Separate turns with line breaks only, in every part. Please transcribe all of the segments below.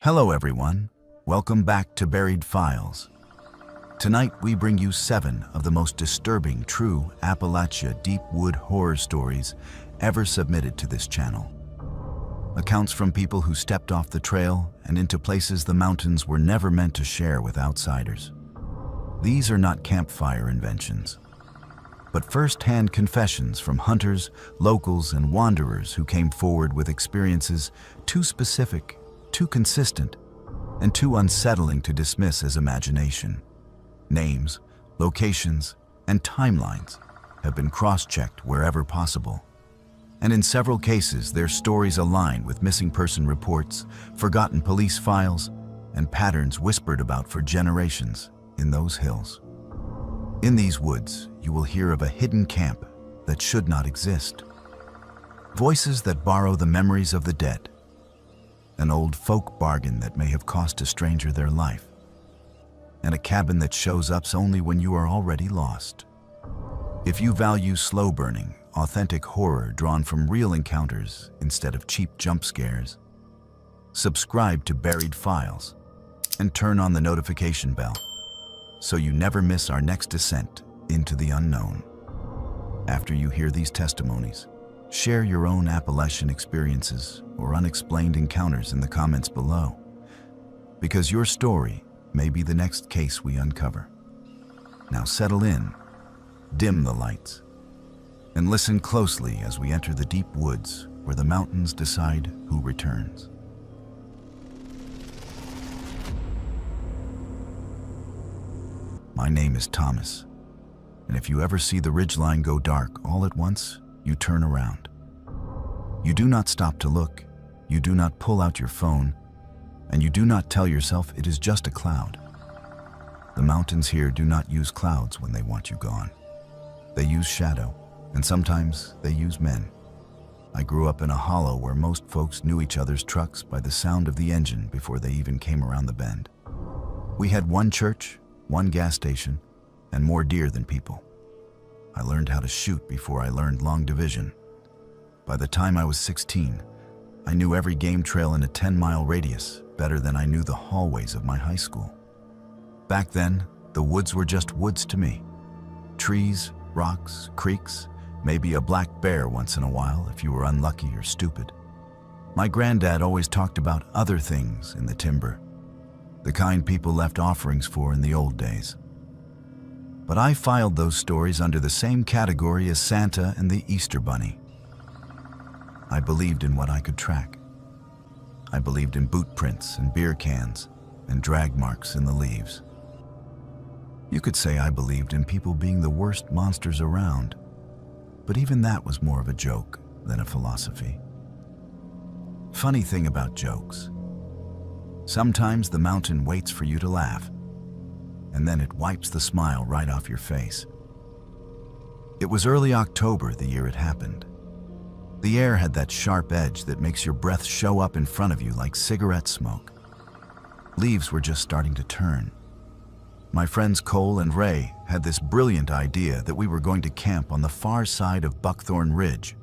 Hello everyone, welcome back to Buried Files. Tonight we bring you 7 of the most disturbing true Appalachia deep wood horror stories ever submitted to this channel. Accounts from people who stepped off the trail and into places the mountains were never meant to share with outsiders. These are not campfire inventions, but first-hand confessions from hunters, locals, and wanderers who came forward with experiences too specific, too consistent, and too unsettling to dismiss as imagination. Names, locations, and timelines have been cross-checked wherever possible. And in several cases, their stories align with missing person reports, forgotten police files, and patterns whispered about for generations in those hills. In these woods, you will hear of a hidden camp that should not exist, voices that borrow the memories of the dead, an old folk bargain that may have cost a stranger their life, and a cabin that shows up only when you are already lost. If you value slow-burning, authentic horror drawn from real encounters instead of cheap jump scares, subscribe to Buried Files and turn on the notification bell so you never miss our next descent into the unknown. After you hear these testimonies, share your own Appalachian experiences or unexplained encounters in the comments below, because your story may be the next case we uncover. Now settle in, dim the lights, and listen closely as we enter the deep woods where the mountains decide who returns. My name is Thomas, and if you ever see the ridgeline go dark all at once, you turn around. You do not stop to look, you do not pull out your phone, and you do not tell yourself it is just a cloud. The mountains here do not use clouds when they want you gone. They use shadow, and sometimes they use men. I grew up in a hollow where most folks knew each other's trucks by the sound of the engine before they even came around the bend. We had one church, one gas station, and more deer than people. I learned how to shoot before I learned long division. By the time I was 16, I knew every game trail in a 10-mile radius better than I knew the hallways of my high school. Back then, the woods were just woods to me. Trees, rocks, creeks, maybe a black bear once in a while if you were unlucky or stupid. My granddad always talked about other things in the timber, the kind people left offerings for in the old days. But I filed those stories under the same category as Santa and the Easter Bunny. I believed in what I could track. I believed in boot prints and beer cans and drag marks in the leaves. You could say I believed in people being the worst monsters around, but even that was more of a joke than a philosophy. Funny thing about jokes. Sometimes the mountain waits for you to laugh, and then it wipes the smile right off your face. It was early October the year it happened. The air had that sharp edge that makes your breath show up in front of you like cigarette smoke. Leaves were just starting to turn. My friends Cole and Ray had this brilliant idea that we were going to camp on the far side of Buckthorn Ridge,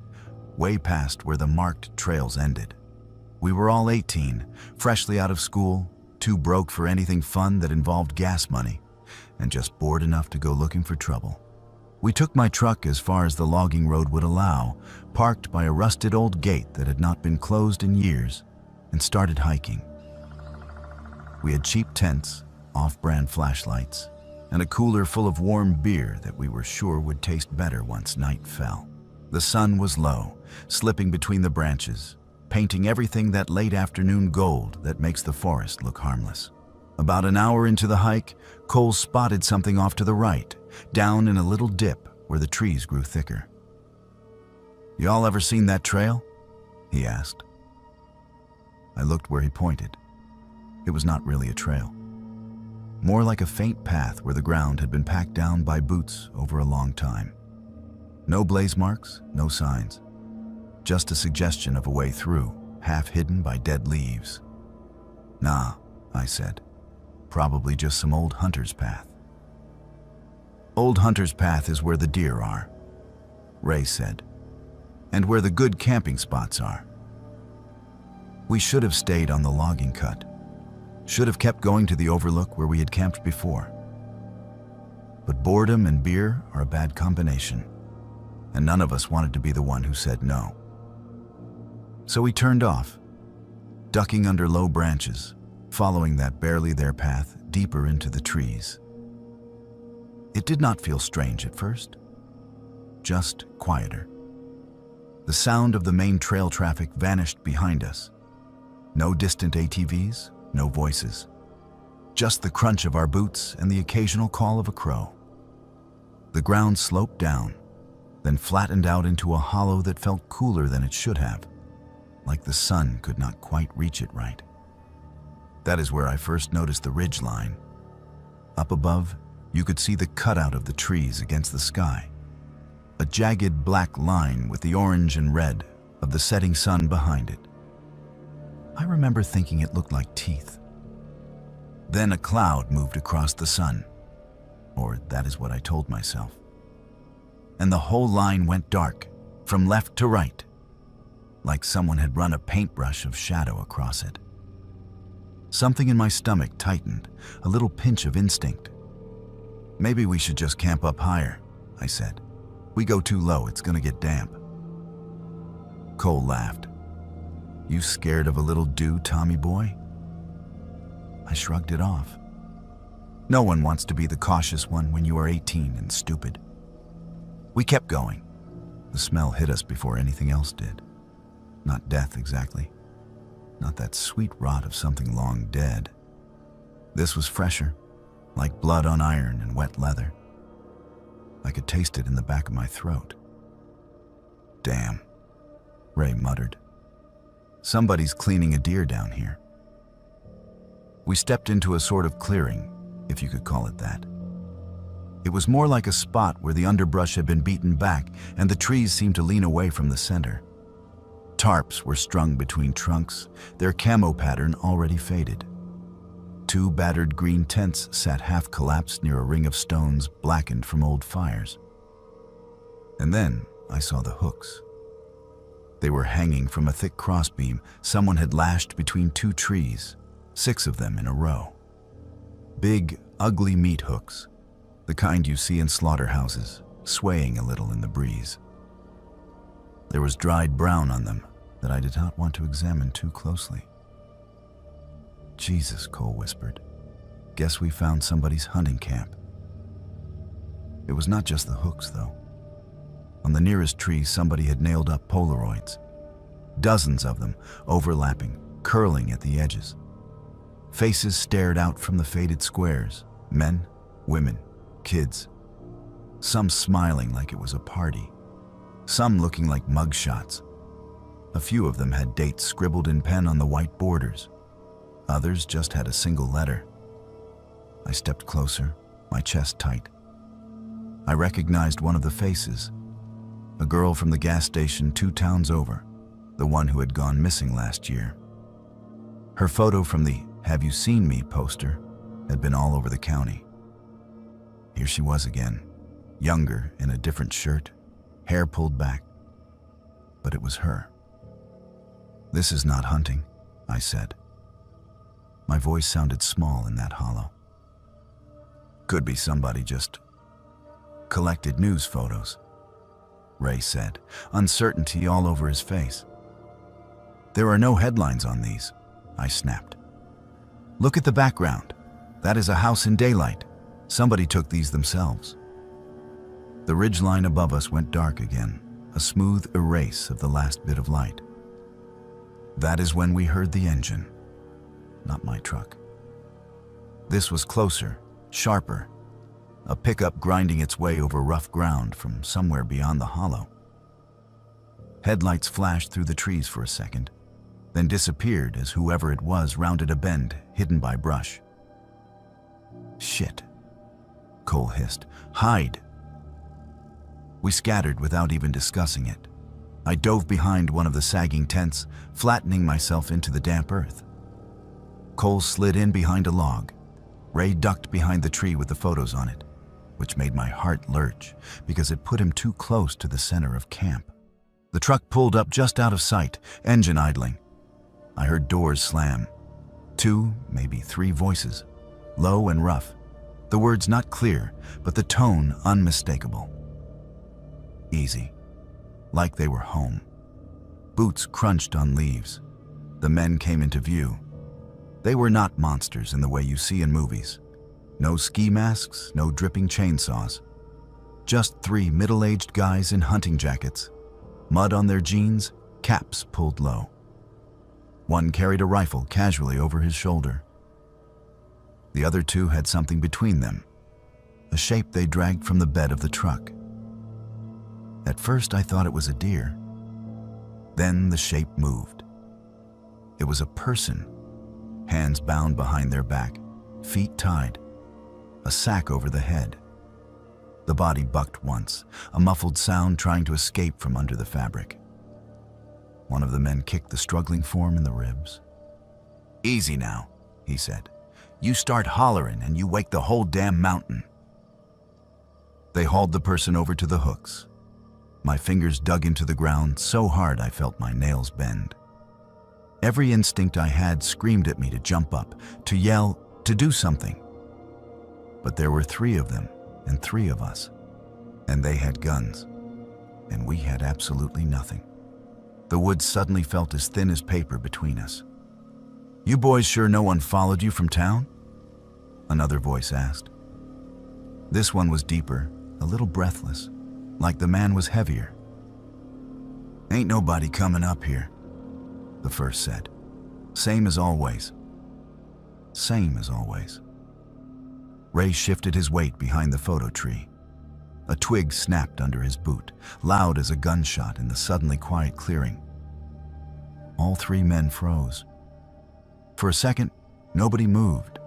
way past where the marked trails ended. We were all 18, freshly out of school, too broke for anything fun that involved gas money, and just bored enough to go looking for trouble. We took my truck as far as the logging road would allow, parked by a rusted old gate that had not been closed in years, and started hiking. We had cheap tents, off-brand flashlights, and a cooler full of warm beer that we were sure would taste better once night fell. The sun was low, slipping between the branches, painting everything that late afternoon gold that makes the forest look harmless. About an hour into the hike, Cole spotted something off to the right, down in a little dip where the trees grew thicker. "Y'all ever seen that trail?" he asked. I looked where he pointed. It was not really a trail. More like a faint path where the ground had been packed down by boots over a long time. No blaze marks, no signs. Just a suggestion of a way through, half hidden by dead leaves. "Nah," I said. "Probably just some old hunter's path." "Old hunter's path is where the deer are," Ray said, "and where the good camping spots are. We should have stayed on the logging cut, Should have kept going to the overlook where we had camped before. But boredom and beer are a bad combination, and none of us wanted to be the one who said no. So we turned off, ducking under low branches, following that barely there path deeper into the trees. It did not feel strange at first, just quieter. The sound of the main trail traffic vanished behind us. No distant ATVs, no voices. Just the crunch of our boots and the occasional call of a crow. The ground sloped down, then flattened out into a hollow that felt cooler than it should have, like the sun could not quite reach it right. That is where I first noticed the ridge line. Up above, you could see the cutout of the trees against the sky, a jagged black line with the orange and red of the setting sun behind it. I remember thinking it looked like teeth. Then a cloud moved across the sun, or that is what I told myself. And the whole line went dark, from left to right, like someone had run a paintbrush of shadow across it. Something in my stomach tightened, a little pinch of instinct. Maybe we should just camp up higher, I said. We go too low, it's gonna get damp. Cole laughed. You scared of a little dew, Tommy boy? I shrugged it off. No one wants to be the cautious one when you are 18 and stupid. We kept going. The smell hit us before anything else did. Not death exactly. Not that sweet rot of something long dead. This was fresher, like blood on iron and wet leather. I could taste it in the back of my throat. Damn, Ray muttered. Somebody's cleaning a deer down here. We stepped into a sort of clearing, if you could call it that. It was more like a spot where the underbrush had been beaten back and the trees seemed to lean away from the center. Tarps were strung between trunks, their camo pattern already faded. Two battered green tents sat half-collapsed near a ring of stones blackened from old fires. And then I saw the hooks. They were hanging from a thick crossbeam someone had lashed between two trees, 6 of them in a row. Big, ugly meat hooks, the kind you see in slaughterhouses, swaying a little in the breeze. There was dried brown on them that I did not want to examine too closely. Jesus, Cole whispered. Guess we found somebody's hunting camp. It was not just the hooks, though. On the nearest tree, somebody had nailed up Polaroids. Dozens of them, overlapping, curling at the edges. Faces stared out from the faded squares. Men, women, kids. Some smiling like it was a party. Some looking like mugshots. A few of them had dates scribbled in pen on the white borders. Others just had a single letter. I stepped closer, my chest tight. I recognized one of the faces. A girl from the gas station 2 towns over, the one who had gone missing last year. Her photo from the "Have you seen me" poster had been all over the county. Here she was again, younger, in a different shirt, hair pulled back. But it was her. This is not hunting, I said. My voice sounded small in that hollow. Could be somebody just collected news photos, Ray said, uncertainty all over his face. There are no headlines on these, I snapped. Look at the background. That is a house in daylight. Somebody took these themselves. The ridgeline above us went dark again, a smooth erase of the last bit of light. That is when we heard the engine. Not my truck. This was closer, sharper, a pickup grinding its way over rough ground from somewhere beyond the hollow. Headlights flashed through the trees for a second, then disappeared as whoever it was rounded a bend, hidden by brush. Shit, Cole hissed. Hide! We scattered without even discussing it. I dove behind one of the sagging tents, flattening myself into the damp earth. Cole slid in behind a log. Ray ducked behind the tree with the photos on it, which made my heart lurch because it put him too close to the center of camp. The truck pulled up just out of sight, engine idling. I heard doors slam. 2, maybe 3 voices, low and rough. The words not clear, but the tone unmistakable. Easy, like they were home. Boots crunched on leaves. The men came into view. They were not monsters in the way you see in movies. No ski masks, no dripping chainsaws. Just 3 middle-aged guys in hunting jackets, mud on their jeans, caps pulled low. One carried a rifle casually over his shoulder. The other 2 had something between them, a shape they dragged from the bed of the truck. At first I thought it was a deer. Then the shape moved. It was a person, hands bound behind their back, feet tied, a sack over the head. The body bucked once, a muffled sound trying to escape from under the fabric. One of the men kicked the struggling form in the ribs. "Easy now," he said. "You start hollering and you wake the whole damn mountain." They hauled the person over to the hooks. My fingers dug into the ground so hard I felt my nails bend. Every instinct I had screamed at me to jump up, to yell, to do something. But there were 3 of them and 3 of us, and they had guns, and we had absolutely nothing. The woods suddenly felt as thin as paper between us. "You boys sure no one followed you from town?" Another voice asked. This one was deeper, a little breathless, like the man was heavier. "Ain't nobody coming up here," the first said. "Same as always." Same as always. Ray shifted his weight behind the photo tree. A twig snapped under his boot, loud as a gunshot in the suddenly quiet clearing. All 3 men froze. For a second, nobody moved.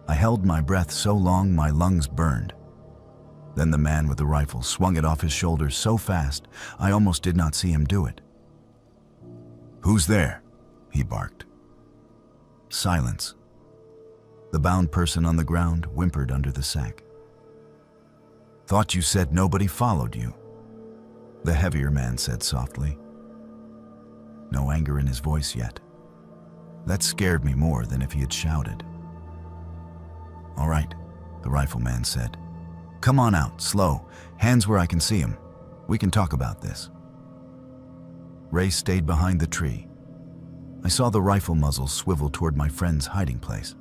I held my breath so long my lungs burned. Then the man with the rifle swung it off his shoulders so fast I almost did not see him do it. "Who's there?" he barked. Silence. The bound person on the ground whimpered under the sack. "Thought you said nobody followed you," the heavier man said softly. No anger in his voice yet. That scared me more than if he had shouted. "All right," the rifleman said. "Come on out, slow, hands where I can see him. We can talk about this." Ray stayed behind the tree. I saw the rifle muzzle swivel toward my friend's hiding place.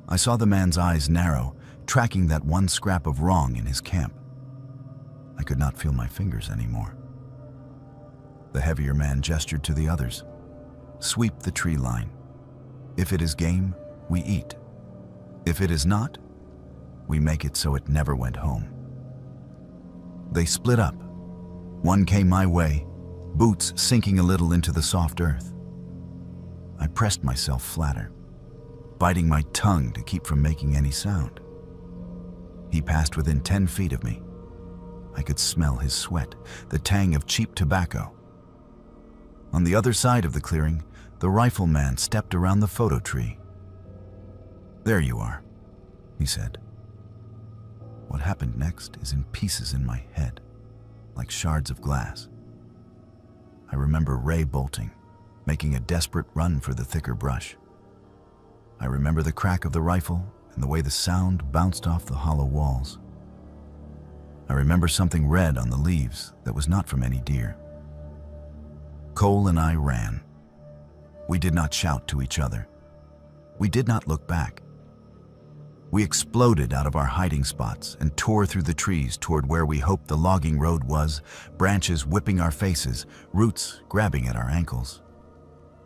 I saw the man's eyes narrow, tracking that one scrap of wrong in his camp. I could not feel my fingers anymore. The heavier man gestured to the others. "Sweep the tree line. If it is game, we eat. If it is not, we make it so it never went home." They split up. One came my way, boots sinking a little into the soft earth. I pressed myself flatter, biting my tongue to keep from making any sound. He passed within 10 feet of me. I could smell his sweat, the tang of cheap tobacco. On the other side of the clearing, the rifleman stepped around the photo tree. "There you are," he said. What happened next is in pieces in my head, like shards of glass. I remember Ray bolting, making a desperate run for the thicker brush. I remember the crack of the rifle and the way the sound bounced off the hollow walls. I remember something red on the leaves that was not from any deer. Cole and I ran. We did not shout to each other. We did not look back. We exploded out of our hiding spots and tore through the trees toward where we hoped the logging road was, branches whipping our faces, roots grabbing at our ankles.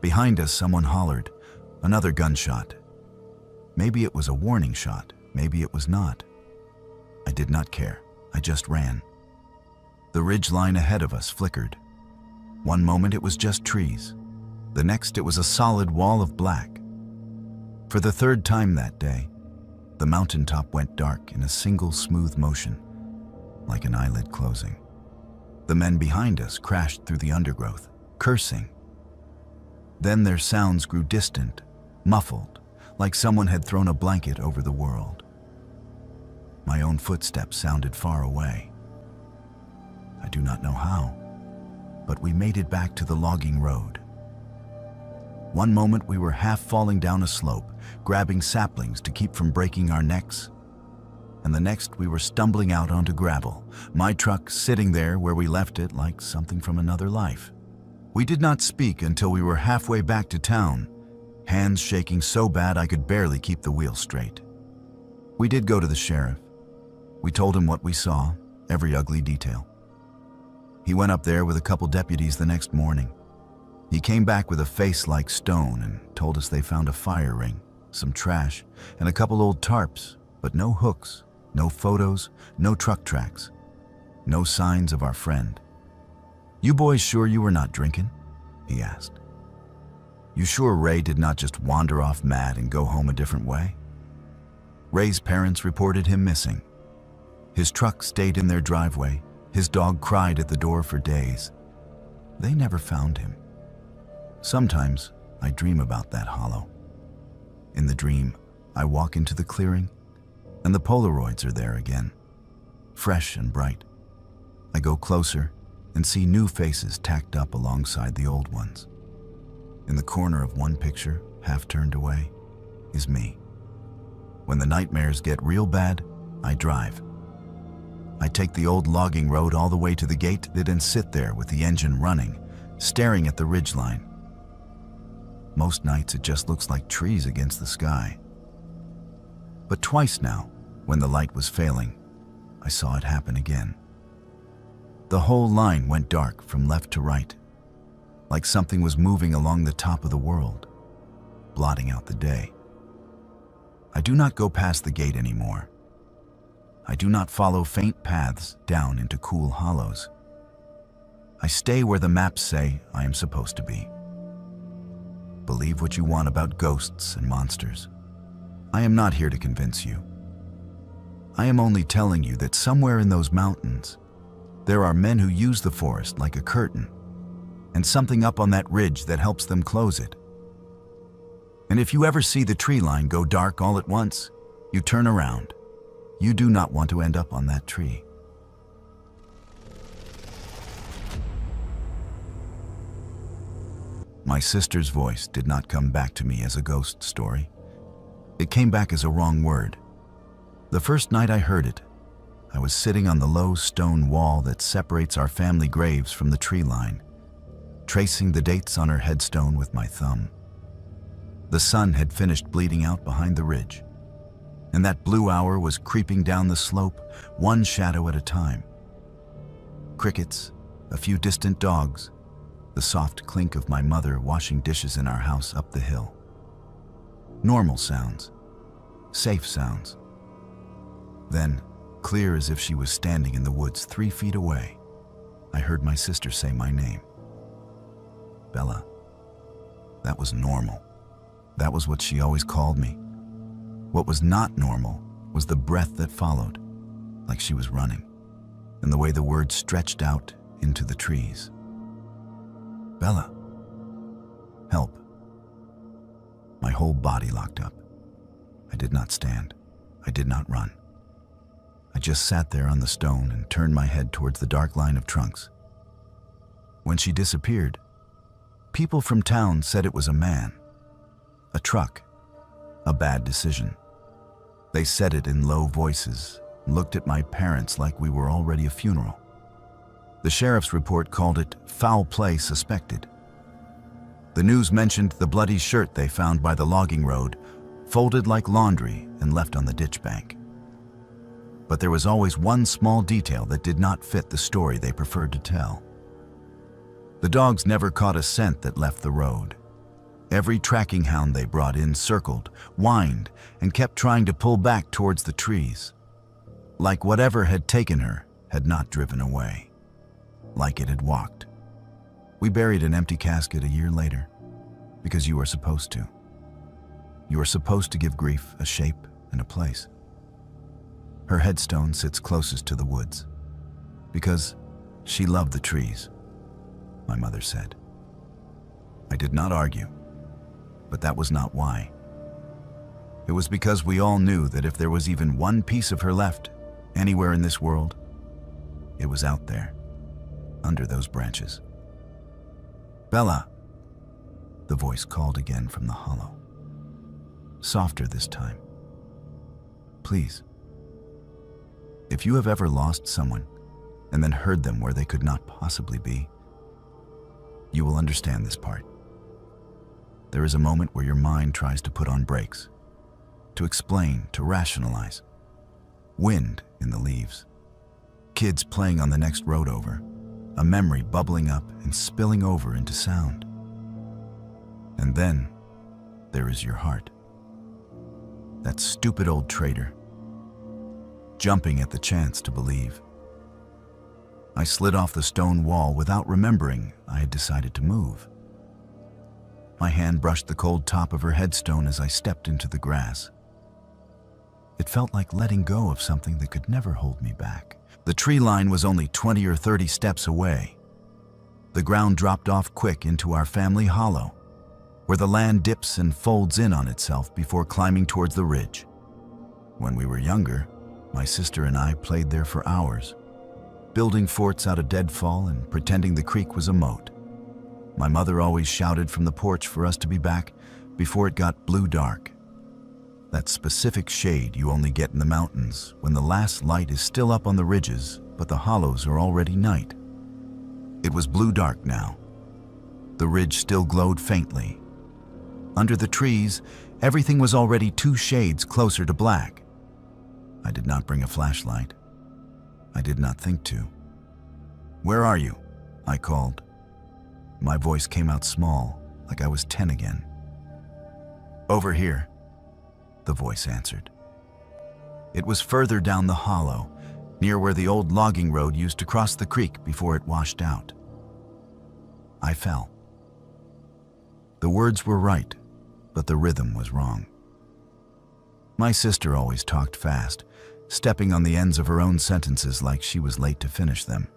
Behind us, someone hollered, another gunshot. Maybe it was a warning shot, maybe it was not. I did not care. I just ran. The ridge line ahead of us flickered. One moment it was just trees. The next it was a solid wall of black. For the 3rd time that day, the mountaintop went dark in a single smooth motion, like an eyelid closing. The men behind us crashed through the undergrowth, cursing. Then their sounds grew distant, muffled, like someone had thrown a blanket over the world. My own footsteps sounded far away. I do not know how, but we made it back to the logging road. One moment we were half falling down a slope, grabbing saplings to keep from breaking our necks. And the next we were stumbling out onto gravel, my truck sitting there where we left it like something from another life. We did not speak until we were halfway back to town, hands shaking so bad I could barely keep the wheel straight. We did go to the sheriff. We told him what we saw, every ugly detail. He went up there with a couple deputies the next morning. He came back with a face like stone and told us they found a fire ring, some trash, and a couple old tarps, but no hooks, no photos, no truck tracks, no signs of our friend. "You boys sure you were not drinking?" he asked. "You sure Ray did not just wander off mad and go home a different way?" Ray's parents reported him missing. His truck stayed in their driveway. His dog cried at the door for days. They never found him. Sometimes I dream about that hollow. In the dream, I walk into the clearing, and the Polaroids are there again, fresh and bright. I go closer and see new faces tacked up alongside the old ones. In the corner of one picture, half turned away, is me. When the nightmares get real bad, I drive. I take the old logging road all the way to the gate, then sit there with the engine running, staring at the ridgeline. Most nights it just looks like trees against the sky. But twice now, when the light was failing, I saw it happen again. The whole line went dark from left to right, like something was moving along the top of the world, blotting out the day. I do not go past the gate anymore. I do not follow faint paths down into cool hollows. I stay where the maps say I am supposed to be. Believe what you want about ghosts and monsters. I am not here to convince you. I am only telling you that somewhere in those mountains, there are men who use the forest like a curtain, and something up on that ridge that helps them close it. And if you ever see the tree line go dark all at once, you turn around. You do not want to end up on that tree. My sister's voice did not come back to me as a ghost story. It came back as a wrong word. The first night I heard it, I was sitting on the low stone wall that separates our family graves from the tree line, tracing the dates on her headstone with my thumb. The sun had finished bleeding out behind the ridge, and that blue hour was creeping down the slope, one shadow at a time. Crickets, a few distant dogs, the soft clink of my mother washing dishes in our house up the hill. Normal sounds, safe sounds. Then, clear as if she was standing in the woods 3 feet away, I heard my sister say my name. Bella. That was normal. That was what she always called me. What was not normal was the breath that followed, like she was running, and the way the words stretched out into the trees. Bella. Help. My whole body locked up. I did not stand. I did not run. I just sat there on the stone and turned my head towards the dark line of trunks. When she disappeared, people from town said it was a man, a truck, a bad decision. They said it in low voices and looked at my parents like we were already a funeral. The sheriff's report called it foul play suspected. The news mentioned the bloody shirt they found by the logging road, folded like laundry and left on the ditch bank. But there was always one small detail that did not fit the story they preferred to tell. The dogs never caught a scent that left the road. Every tracking hound they brought in circled, whined, and kept trying to pull back towards the trees. Like whatever had taken her had not driven away. Like it had walked. We buried an empty casket a year later, because you are supposed to. You are supposed to give grief a shape and a place. Her headstone sits closest to the woods, because she loved the trees, my mother said. I did not argue, but that was not why. It was because we all knew that if there was even one piece of her left, anywhere in this world, it was out there, under those branches. Bella. The voice called again from the hollow. Softer this time. Please. If you have ever lost someone and then heard them where they could not possibly be, you will understand this part. There is a moment where your mind tries to put on brakes, to explain, to rationalize. Wind in the leaves. Kids playing on the next road over. A memory bubbling up and spilling over into sound. And then there is your heart. That stupid old traitor, jumping at the chance to believe. I slid off the stone wall without remembering I had decided to move. My hand brushed the cold top of her headstone as I stepped into the grass. It felt like letting go of something that could never hold me back. The tree line was only 20 or 30 steps away. The ground dropped off quick into our family hollow, where the land dips and folds in on itself before climbing towards the ridge. When we were younger, my sister and I played there for hours, building forts out of deadfall and pretending the creek was a moat. My mother always shouted from the porch for us to be back before it got blue dark. That specific shade you only get in the mountains when the last light is still up on the ridges, but the hollows are already night. It was blue dark now. The ridge still glowed faintly. Under the trees, everything was already 2 shades closer to black. I did not bring a flashlight. I did not think to. "Where are you?" I called. My voice came out small, like I was 10 again. "Over here," the voice answered. It was further down the hollow, near where the old logging road used to cross the creek before it washed out. I fell. The words were right, but the rhythm was wrong. My sister always talked fast, stepping on the ends of her own sentences like she was late to finish them.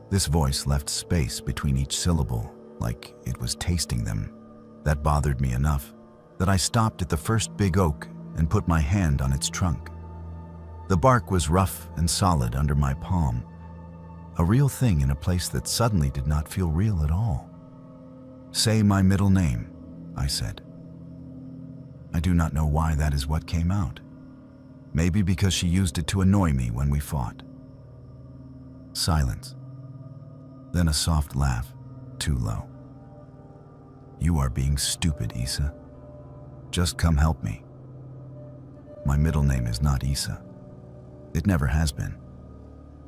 This voice left space between each syllable, like it was tasting them. That bothered me enough that I stopped at the first big oak and put my hand on its trunk. The bark was rough and solid under my palm, a real thing in a place that suddenly did not feel real at all. "Say my middle name," I said. I do not know why that is what came out. Maybe because she used it to annoy me when we fought. Silence. Then a soft laugh, too low. "You are being stupid, Isa. Just come help me." My middle name is not Isa. It never has been.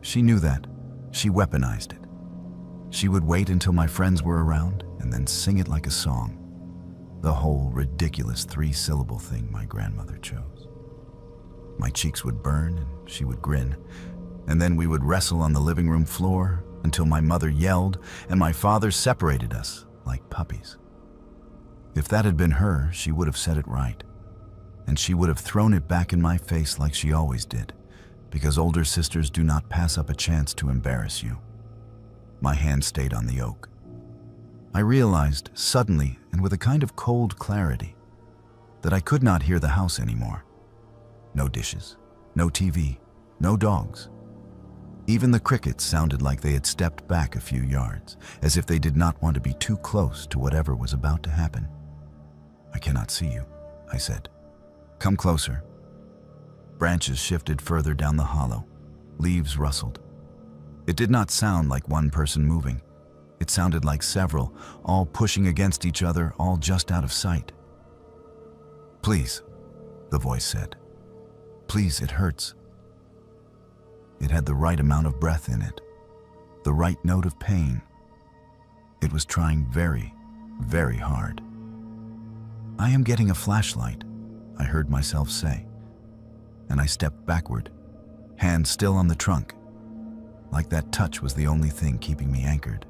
She knew that. She weaponized it. She would wait until my friends were around and then sing it like a song. The whole ridiculous 3-syllable thing my grandmother chose. My cheeks would burn and she would grin, and then we would wrestle on the living room floor until my mother yelled and my father separated us like puppies. If that had been her, she would have said it right, and she would have thrown it back in my face like she always did, because older sisters do not pass up a chance to embarrass you. My hand stayed on the oak. I realized, suddenly and with a kind of cold clarity, that I could not hear the house anymore. No dishes, no TV, no dogs. Even the crickets sounded like they had stepped back a few yards, as if they did not want to be too close to whatever was about to happen. "I cannot see you," I said. "Come closer." Branches shifted further down the hollow. Leaves rustled. It did not sound like one person moving. It sounded like several, all pushing against each other, all just out of sight. "Please," the voice said. "Please, it hurts." It had the right amount of breath in it, the right note of pain. It was trying very, very hard. "I am getting a flashlight," I heard myself say, and I stepped backward, hand still on the trunk, like that touch was the only thing keeping me anchored.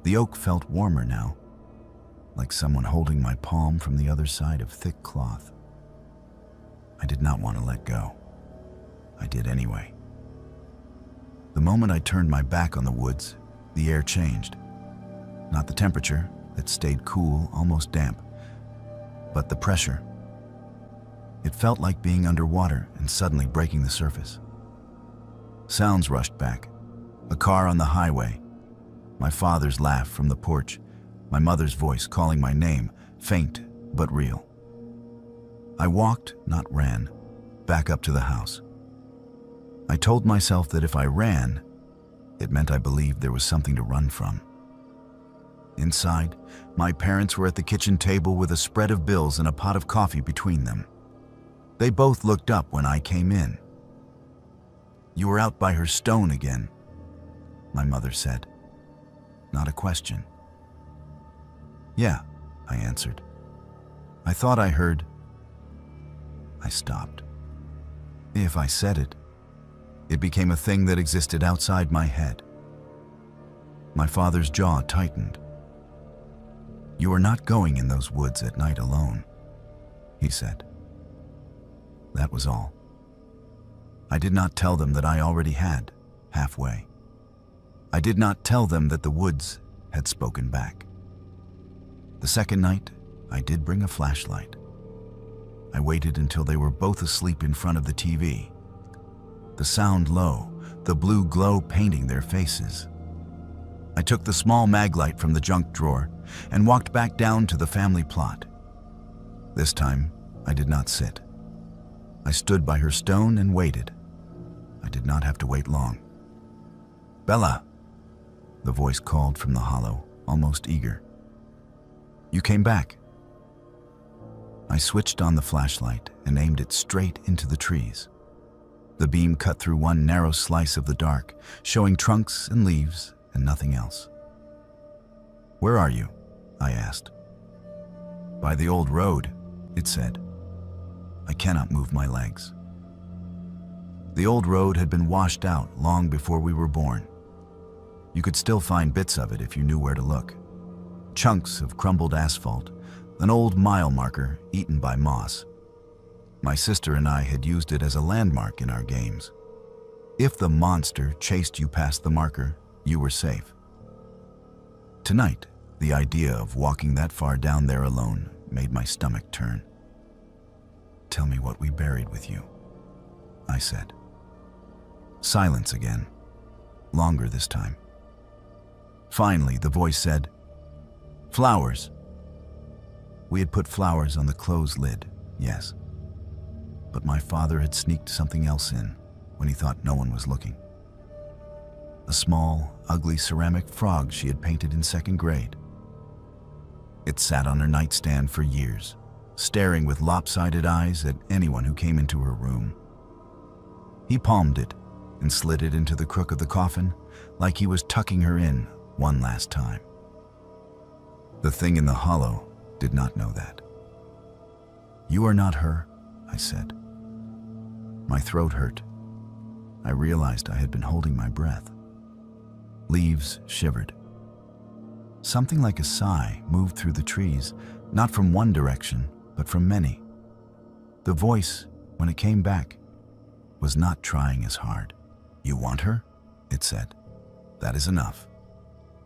The oak felt warmer now, like someone holding my palm from the other side of thick cloth. I did not want to let go. I did anyway. The moment I turned my back on the woods, the air changed. Not the temperature, that stayed cool, almost damp, but the pressure. It felt like being underwater and suddenly breaking the surface. Sounds rushed back. A car on the highway. My father's laugh from the porch. my mother's voice calling my name, faint but real. I walked, not ran, back up to the house. I told myself that if I ran, it meant I believed there was something to run from. Inside, my parents were at the kitchen table with a spread of bills and a pot of coffee between them. They both looked up when I came in. "You were out by her stone again," my mother said. Not a question. "Yeah," I answered. "I thought I heard." I stopped. If I said it, it became a thing that existed outside my head. My father's jaw tightened. "You are not going in those woods at night alone," he said. That was all. I did not tell them that I already had, halfway. I did not tell them that the woods had spoken back. The second night, I did bring a flashlight. I waited until they were both asleep in front of the TV. The sound low, the blue glow painting their faces. I took the small mag light from the junk drawer and walked back down to the family plot. This time, I did not sit. I stood by her stone and waited. I did not have to wait long. "Bella," the voice called from the hollow, almost eager. "You came back." I switched on the flashlight and aimed it straight into the trees. The beam cut through one narrow slice of the dark, showing trunks and leaves and nothing else. "Where are you?" I asked. "By the old road," it said. I cannot move my legs. The old road had been washed out long before we were born. You could still find bits of it if you knew where to look. Chunks of crumbled asphalt, an old mile marker eaten by moss. My sister and I had used it as a landmark in our games. If the monster chased you past the marker, you were safe. Tonight, the idea of walking that far down there alone made my stomach turn. "Tell me what we buried with you," I said. Silence again, longer this time. Finally, the voice said, "Flowers." We had put flowers on the clothes lid, yes. But my father had sneaked something else in when he thought no one was looking. A small, ugly ceramic frog she had painted in second grade. It sat on her nightstand for years, staring with lopsided eyes at anyone who came into her room. He palmed it and slid it into the crook of the coffin like he was tucking her in one last time. The thing in the hollow did not know that. "You are not her," I said. My throat hurt. I realized I had been holding my breath. Leaves shivered. Something like a sigh moved through the trees, not from one direction, but from many. The voice, when it came back, was not trying as hard. "You want her?" it said. "That is enough."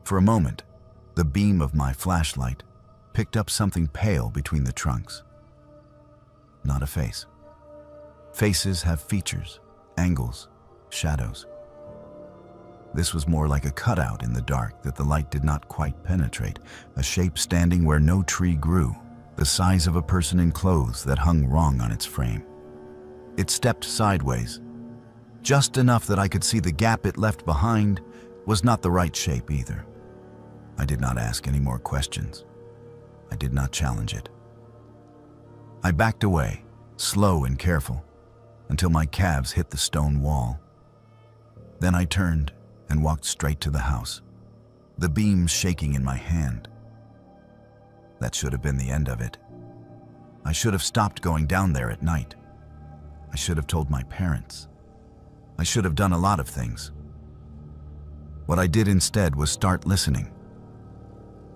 For a moment, the beam of my flashlight picked up something pale between the trunks. Not a face. Faces have features, angles, shadows. This was more like a cutout in the dark that the light did not quite penetrate, a shape standing where no tree grew, the size of a person in clothes that hung wrong on its frame. It stepped sideways, just enough that I could see the gap it left behind was not the right shape either. I did not ask any more questions. I did not challenge it. I backed away, slow and careful, until my calves hit the stone wall. Then I turned and walked straight to the house, the beam shaking in my hand. That should have been the end of it. I should have stopped going down there at night. I should have told my parents. I should have done a lot of things. What I did instead was start listening.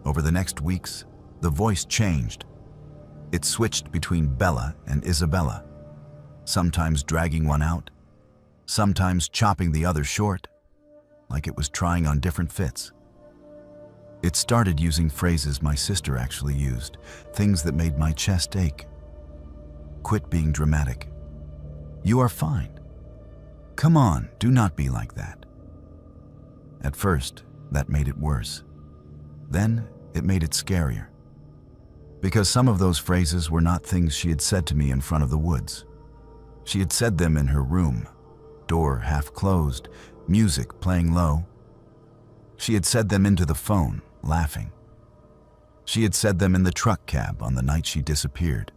Over the next weeks, the voice changed. It switched between Bella and Isabella, sometimes dragging one out, sometimes chopping the other short, like it was trying on different fits. It started using phrases my sister actually used, things that made my chest ache. "Quit being dramatic. You are fine. Come on, do not be like that." At first, that made it worse. Then it made it scarier. Because some of those phrases were not things she had said to me in front of the woods. She had said them in her room, door half closed, music playing low. She had said them into the phone, laughing. She had said them in the truck cab on the night she disappeared,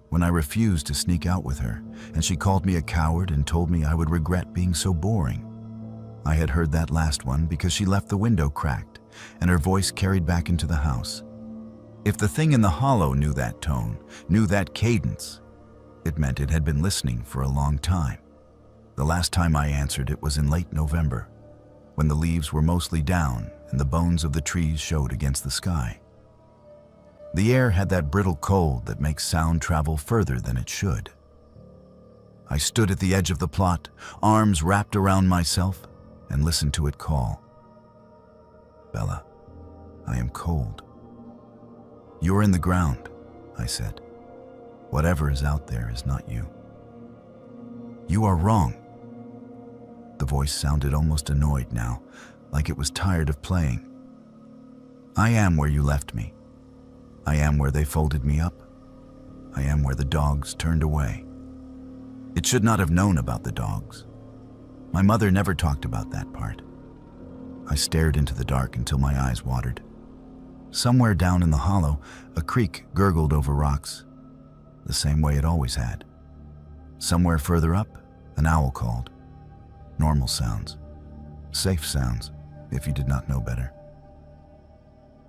when I refused to sneak out with her, and she called me a coward and told me I would regret being so boring. I had heard that last one because she left the window cracked, and her voice carried back into the house. If the thing in the hollow knew that tone, knew that cadence, it meant it had been listening for a long time. The last time I answered it was in late November, when the leaves were mostly down and the bones of the trees showed against the sky. The air had that brittle cold that makes sound travel further than it should. I stood at the edge of the plot, arms wrapped around myself, and listened to it call. Bella, I am cold. You're in the ground, I said. Whatever is out there is not you. You are wrong. The voice sounded almost annoyed now, like it was tired of playing. I am where you left me. I am where they folded me up. I am where the dogs turned away. It should not have known about the dogs. My mother never talked about that part. I stared into the dark until my eyes watered. Somewhere down in the hollow, a creek gurgled over rocks, the same way it always had. Somewhere further up, an owl called. Normal sounds. Safe sounds, if you did not know better.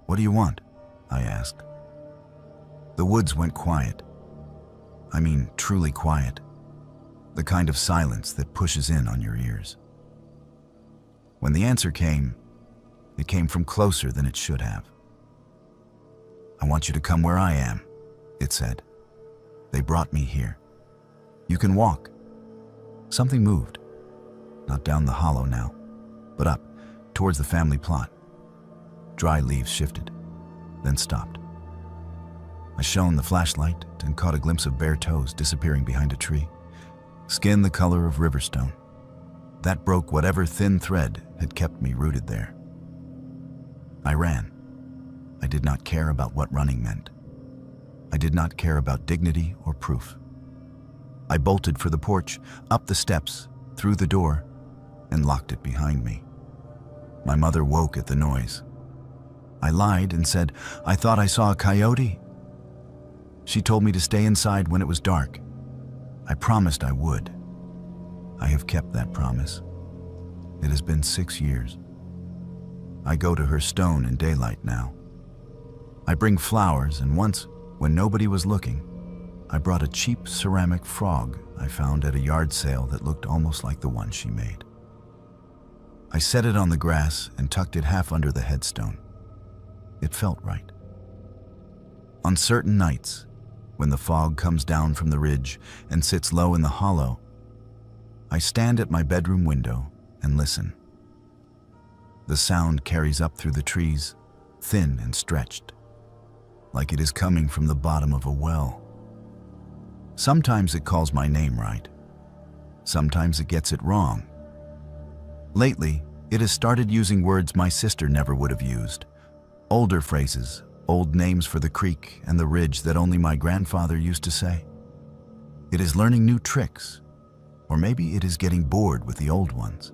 What do you want? I asked. The woods went quiet. I mean, truly quiet. The kind of silence that pushes in on your ears. When the answer came, it came from closer than it should have. I want you to come where I am, it said. They brought me here. You can walk. Something moved. Not down the hollow now, but up, towards the family plot. Dry leaves shifted, then stopped. I shone the flashlight and caught a glimpse of bare toes disappearing behind a tree. Skin the color of riverstone. That broke whatever thin thread had kept me rooted there. I ran. I did not care about what running meant. I did not care about dignity or proof. I bolted for the porch, up the steps, through the door, and locked it behind me. My mother woke at the noise. I lied and said, I thought I saw a coyote. She told me to stay inside when it was dark. I promised I would. I have kept that promise. It has been 6 years. I go to her stone in daylight now. I bring flowers, and once, when nobody was looking, I brought a cheap ceramic frog I found at a yard sale that looked almost like the one she made. I set it on the grass and tucked it half under the headstone. It felt right. On certain nights, when the fog comes down from the ridge and sits low in the hollow, I stand at my bedroom window and listen. The sound carries up through the trees, thin and stretched, like it is coming from the bottom of a well. Sometimes it calls my name right. Sometimes it gets it wrong. Lately, it has started using words my sister never would have used. Older phrases, old names for the creek and the ridge that only my grandfather used to say. It is learning new tricks, or maybe it is getting bored with the old ones.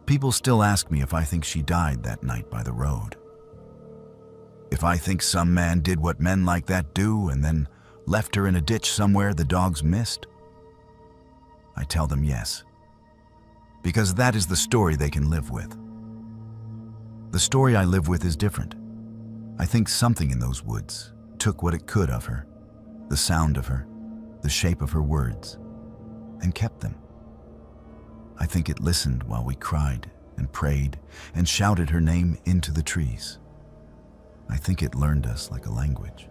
People still ask me if I think she died that night by the road. If I think some man did what men like that do and then left her in a ditch somewhere the dogs missed. I tell them yes, because that is the story they can live with. The story I live with is different. I think something in those woods took what it could of her, the sound of her, the shape of her words, and kept them. I think it listened while we cried and prayed and shouted her name into the trees. I think it learned us like a language.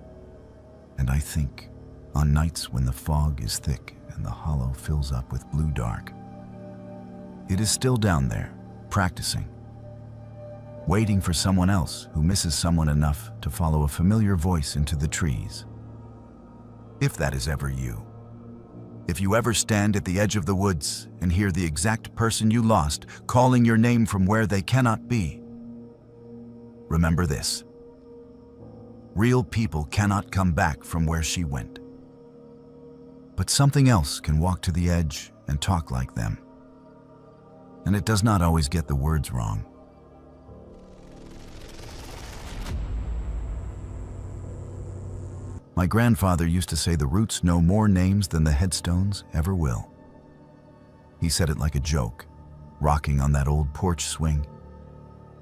And I think, on nights when the fog is thick and the hollow fills up with blue dark, it is still down there, practicing, waiting for someone else who misses someone enough to follow a familiar voice into the trees. If that is ever you, if you ever stand at the edge of the woods and hear the exact person you lost calling your name from where they cannot be, remember this. Real people cannot come back from where she went. But something else can walk to the edge and talk like them. And it does not always get the words wrong. My grandfather used to say the roots know more names than the headstones ever will. He said it like a joke, rocking on that old porch swing,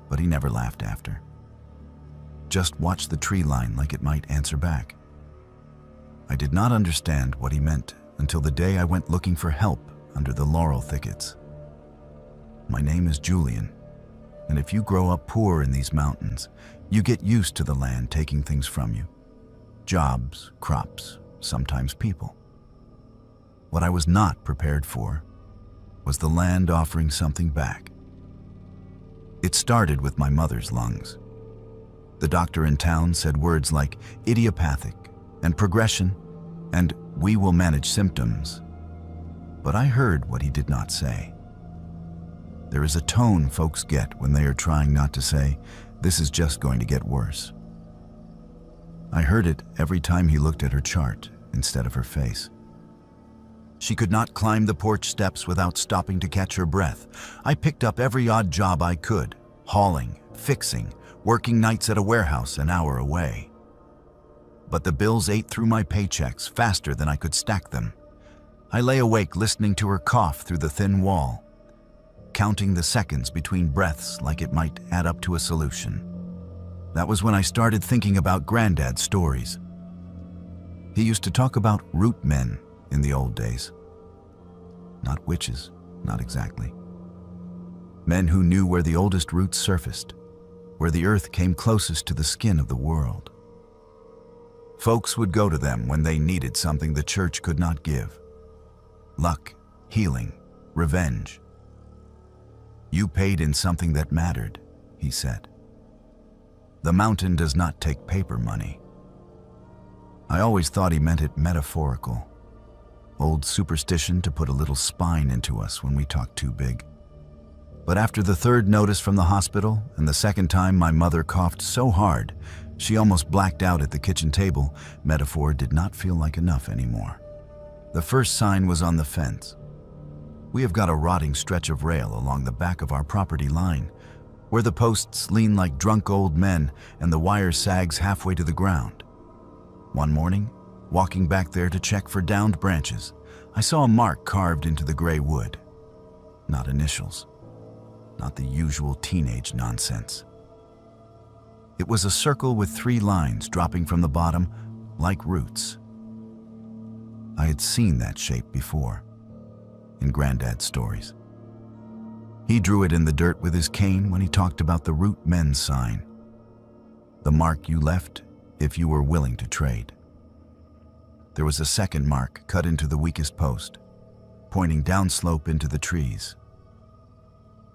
but he never laughed after. Just watched the tree line like it might answer back. I did not understand what he meant until the day I went looking for help under the laurel thickets. My name is Julian, and if you grow up poor in these mountains, you get used to the land taking things from you. Jobs, crops, sometimes people. What I was not prepared for was the land offering something back. It started with my mother's lungs. The doctor in town said words like idiopathic and progression and we will manage symptoms. But I heard what he did not say. There is a tone folks get when they are trying not to say, this is just going to get worse. I heard it every time he looked at her chart instead of her face. She could not climb the porch steps without stopping to catch her breath. I picked up every odd job I could, hauling, fixing, working nights at a warehouse an hour away. But the bills ate through my paychecks faster than I could stack them. I lay awake listening to her cough through the thin wall, counting the seconds between breaths like it might add up to a solution. That was when I started thinking about Granddad's stories. He used to talk about root men in the old days. Not witches, not exactly. Men who knew where the oldest roots surfaced, where the earth came closest to the skin of the world. Folks would go to them when they needed something the church could not give. Luck, healing, revenge. You paid in something that mattered, he said. The mountain does not take paper money. I always thought he meant it metaphorical. Old superstition to put a little spine into us when we talk too big. But after the third notice from the hospital and the second time my mother coughed so hard she almost blacked out at the kitchen table, metaphor did not feel like enough anymore. The first sign was on the fence. We have got a rotting stretch of rail along the back of our property line, where the posts lean like drunk old men and the wire sags halfway to the ground. One morning, walking back there to check for downed branches, I saw a mark carved into the gray wood. Not initials. Not the usual teenage nonsense. It was a circle with 3 lines dropping from the bottom like roots. I had seen that shape before, in Granddad's stories. He drew it in the dirt with his cane when he talked about the root men sign. The mark you left if you were willing to trade. There was a second mark cut into the weakest post, pointing downslope into the trees.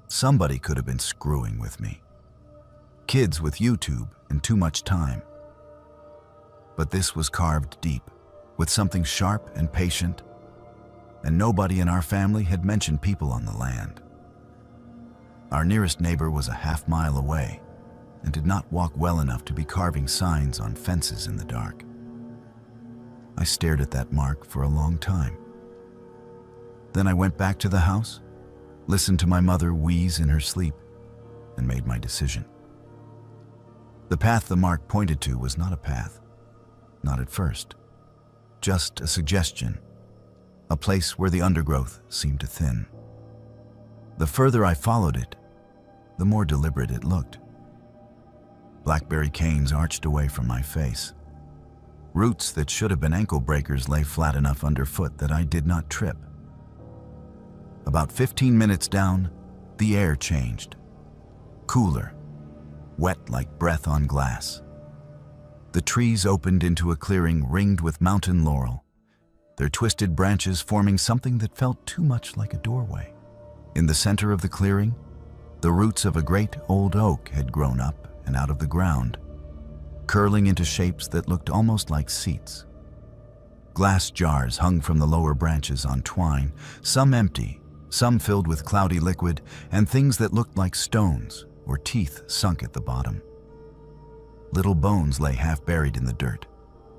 Somebody could have been screwing with me. Kids with YouTube and too much time. But this was carved deep, with something sharp and patient, and nobody in our family had mentioned people on the land. Our nearest neighbor was a half-mile away and did not walk well enough to be carving signs on fences in the dark. I stared at that mark for a long time. Then I went back to the house, listened to my mother wheeze in her sleep, and made my decision. The path the mark pointed to was not a path, not at first, just a suggestion, a place where the undergrowth seemed to thin. The further I followed it, the more deliberate it looked. Blackberry canes arched away from my face. Roots that should have been ankle breakers lay flat enough underfoot that I did not trip. About 15 minutes down, the air changed. Cooler, wet like breath on glass. The trees opened into a clearing ringed with mountain laurel, their twisted branches forming something that felt too much like a doorway. In the center of the clearing, the roots of a great old oak had grown up and out of the ground, curling into shapes that looked almost like seats. Glass jars hung from the lower branches on twine, some empty, some filled with cloudy liquid, and things that looked like stones or teeth sunk at the bottom. Little bones lay half buried in the dirt.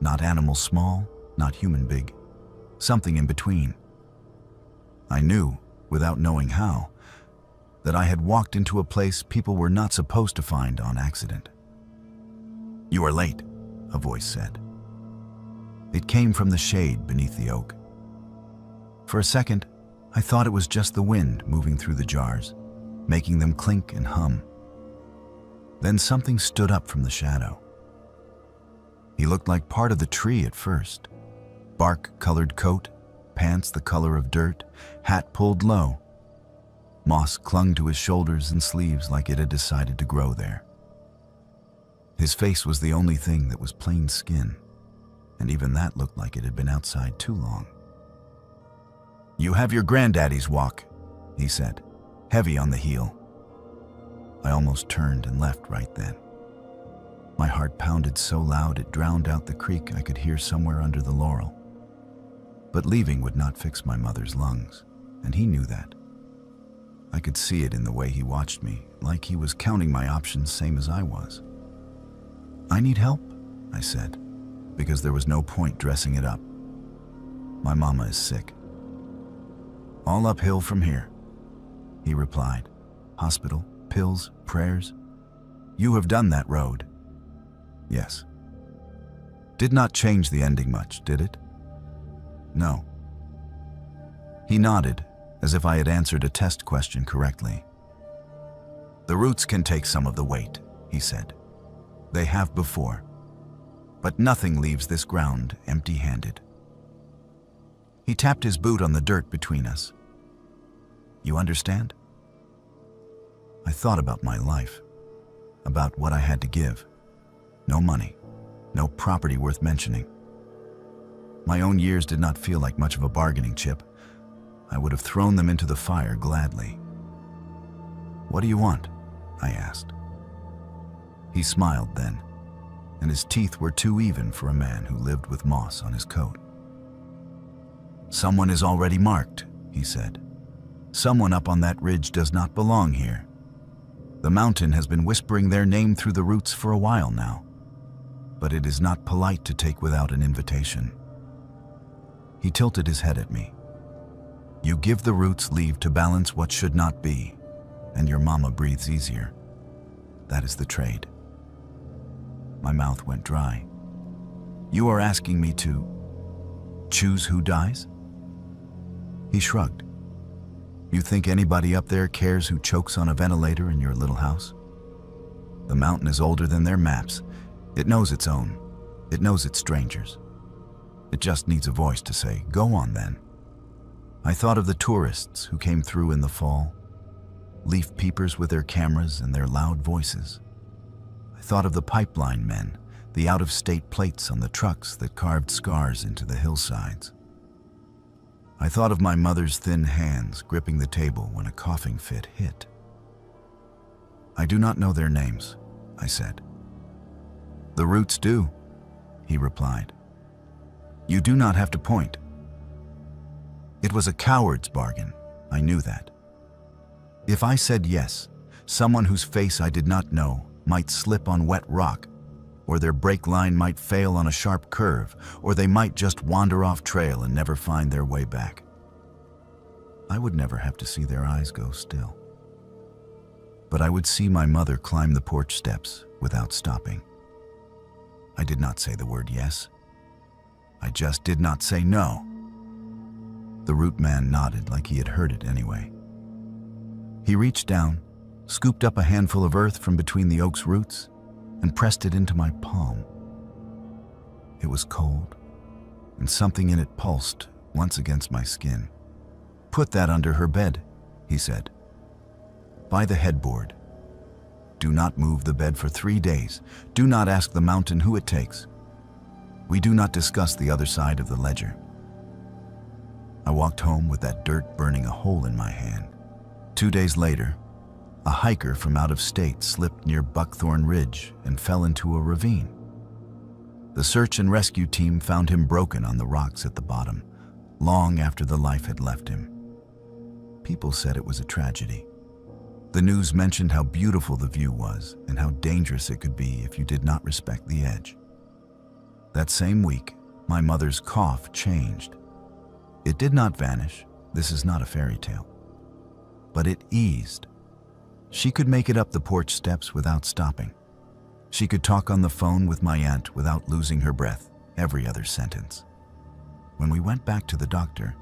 Not animal small, not human big. Something in between. I knew, without knowing how, that I had walked into a place people were not supposed to find on accident. "You are late," a voice said. It came from the shade beneath the oak. For a second, I thought it was just the wind moving through the jars, making them clink and hum. Then something stood up from the shadow. He looked like part of the tree at first. Bark-colored coat, pants the color of dirt, hat pulled low. Moss clung to his shoulders and sleeves like it had decided to grow there. His face was the only thing that was plain skin, and even that looked like it had been outside too long. "You have your granddaddy's walk," he said, heavy on the heel. I almost turned and left right then. My heart pounded so loud it drowned out the creak I could hear somewhere under the laurel. But leaving would not fix my mother's lungs, and he knew that. I could see it in the way he watched me, like he was counting my options same as I was. "I need help," I said, because there was no point dressing it up. "My mama is sick." "All uphill from here," he replied. "Hospital, pills, prayers. You have done that road." "Yes." "Did not change the ending much, did it?" "No." He nodded, as if I had answered a test question correctly. "The roots can take some of the weight," he said. "They have before. But nothing leaves this ground empty-handed." He tapped his boot on the dirt between us. "You understand?" I thought about my life, about what I had to give. No money, no property worth mentioning. My own years did not feel like much of a bargaining chip. I would have thrown them into the fire gladly. "What do you want?" I asked. He smiled then, and his teeth were too even for a man who lived with moss on his coat. "Someone is already marked," he said. "Someone up on that ridge does not belong here. The mountain has been whispering their name through the roots for a while now, but it is not polite to take without an invitation." He tilted his head at me. "You give the roots leave to balance what should not be, and your mama breathes easier. That is the trade." My mouth went dry. "You are asking me to choose who dies?" He shrugged. "You think anybody up there cares who chokes on a ventilator in your little house? The mountain is older than their maps. It knows its own. It knows its strangers. It just needs a voice to say, 'Go on then.'" I thought of the tourists who came through in the fall, leaf peepers with their cameras and their loud voices. I thought of the pipeline men, the out-of-state plates on the trucks that carved scars into the hillsides. I thought of my mother's thin hands gripping the table when a coughing fit hit. "I do not know their names," I said. "The roots do," he replied. "You do not have to point." It was a coward's bargain, I knew that. If I said yes, someone whose face I did not know might slip on wet rock, or their brake line might fail on a sharp curve, or they might just wander off trail and never find their way back. I would never have to see their eyes go still. But I would see my mother climb the porch steps without stopping. I did not say the word yes. I just did not say no. The root man nodded like he had heard it anyway. He reached down, scooped up a handful of earth from between the oak's roots, and pressed it into my palm. It was cold, and something in it pulsed once against my skin. "Put that under her bed," he said. "By the headboard. Do not move the bed for 3 days. Do not ask the mountain who it takes. We do not discuss the other side of the ledger." I walked home with that dirt burning a hole in my hand. 2 days later, a hiker from out of state slipped near Buckthorn Ridge and fell into a ravine. The search and rescue team found him broken on the rocks at the bottom, long after the life had left him. People said it was a tragedy. The news mentioned how beautiful the view was and how dangerous it could be if you did not respect the edge. That same week, my mother's cough changed. It did not vanish, this is not a fairy tale, but it eased. She could make it up the porch steps without stopping. She could talk on the phone with my aunt without losing her breath every other sentence. When we went back to the doctor,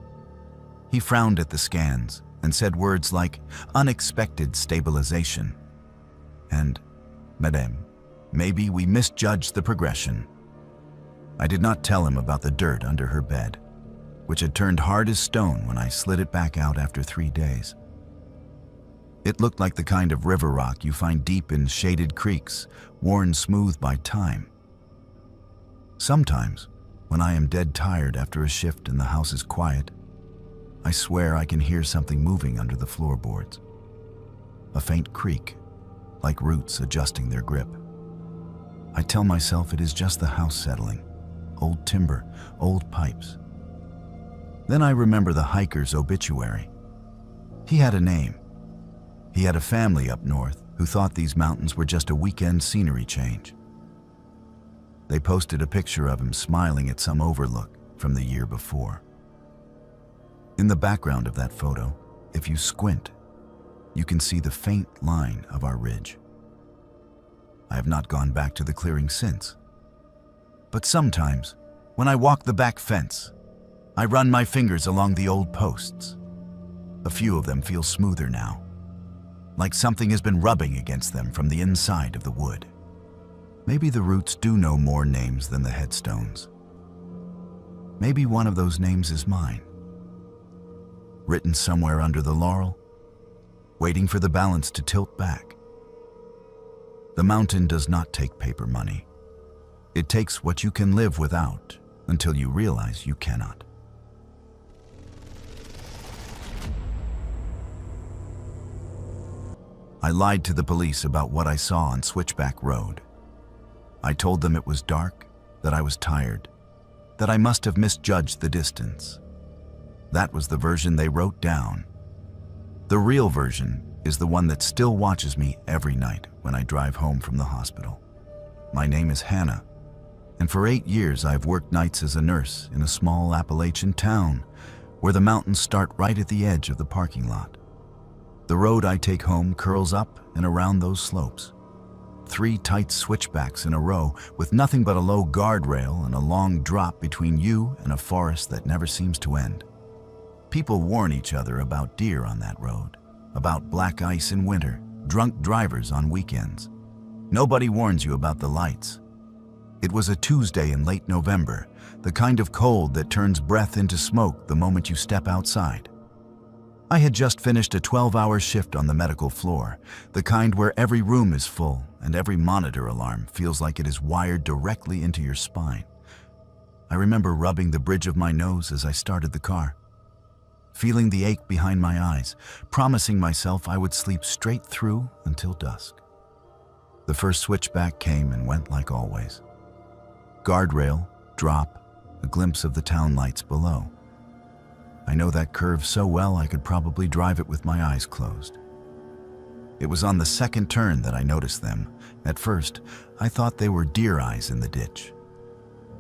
he frowned at the scans and said words like unexpected stabilization and, Madame, maybe we misjudged the progression. I did not tell him about the dirt under her bed, which had turned hard as stone when I slid it back out after 3 days. It looked like the kind of river rock you find deep in shaded creeks, worn smooth by time. Sometimes, when I am dead tired after a shift and the house is quiet, I swear I can hear something moving under the floorboards. A faint creak, like roots adjusting their grip. I tell myself it is just the house settling, old timber, old pipes. Then I remember the hiker's obituary. He had a name. He had a family up north who thought these mountains were just a weekend scenery change. They posted a picture of him smiling at some overlook from the year before. In the background of that photo, if you squint, you can see the faint line of our ridge. I have not gone back to the clearing since. But sometimes, when I walk the back fence, I run my fingers along the old posts. A few of them feel smoother now, like something has been rubbing against them from the inside of the wood. Maybe the roots do know more names than the headstones. Maybe one of those names is mine. Written somewhere under the laurel, waiting for the balance to tilt back. The mountain does not take paper money. It takes what you can live without until you realize you cannot. I lied to the police about what I saw on Switchback Road. I told them it was dark, that I was tired, that I must have misjudged the distance. That was the version they wrote down. The real version is the one that still watches me every night when I drive home from the hospital. My name is Hannah, and for 8 years I've worked nights as a nurse in a small Appalachian town where the mountains start right at the edge of the parking lot. The road I take home curls up and around those slopes. 3 tight switchbacks in a row with nothing but a low guardrail and a long drop between you and a forest that never seems to end. People warn each other about deer on that road, about black ice in winter, drunk drivers on weekends. Nobody warns you about the lights. It was a Tuesday in late November, the kind of cold that turns breath into smoke the moment you step outside. I had just finished a 12-hour shift on the medical floor, the kind where every room is full and every monitor alarm feels like it is wired directly into your spine. I remember rubbing the bridge of my nose as I started the car, feeling the ache behind my eyes, promising myself I would sleep straight through until dusk. The first switchback came and went like always. Guardrail, drop, a glimpse of the town lights below. I know that curve so well I could probably drive it with my eyes closed. It was on the second turn that I noticed them. At first, I thought they were deer eyes in the ditch.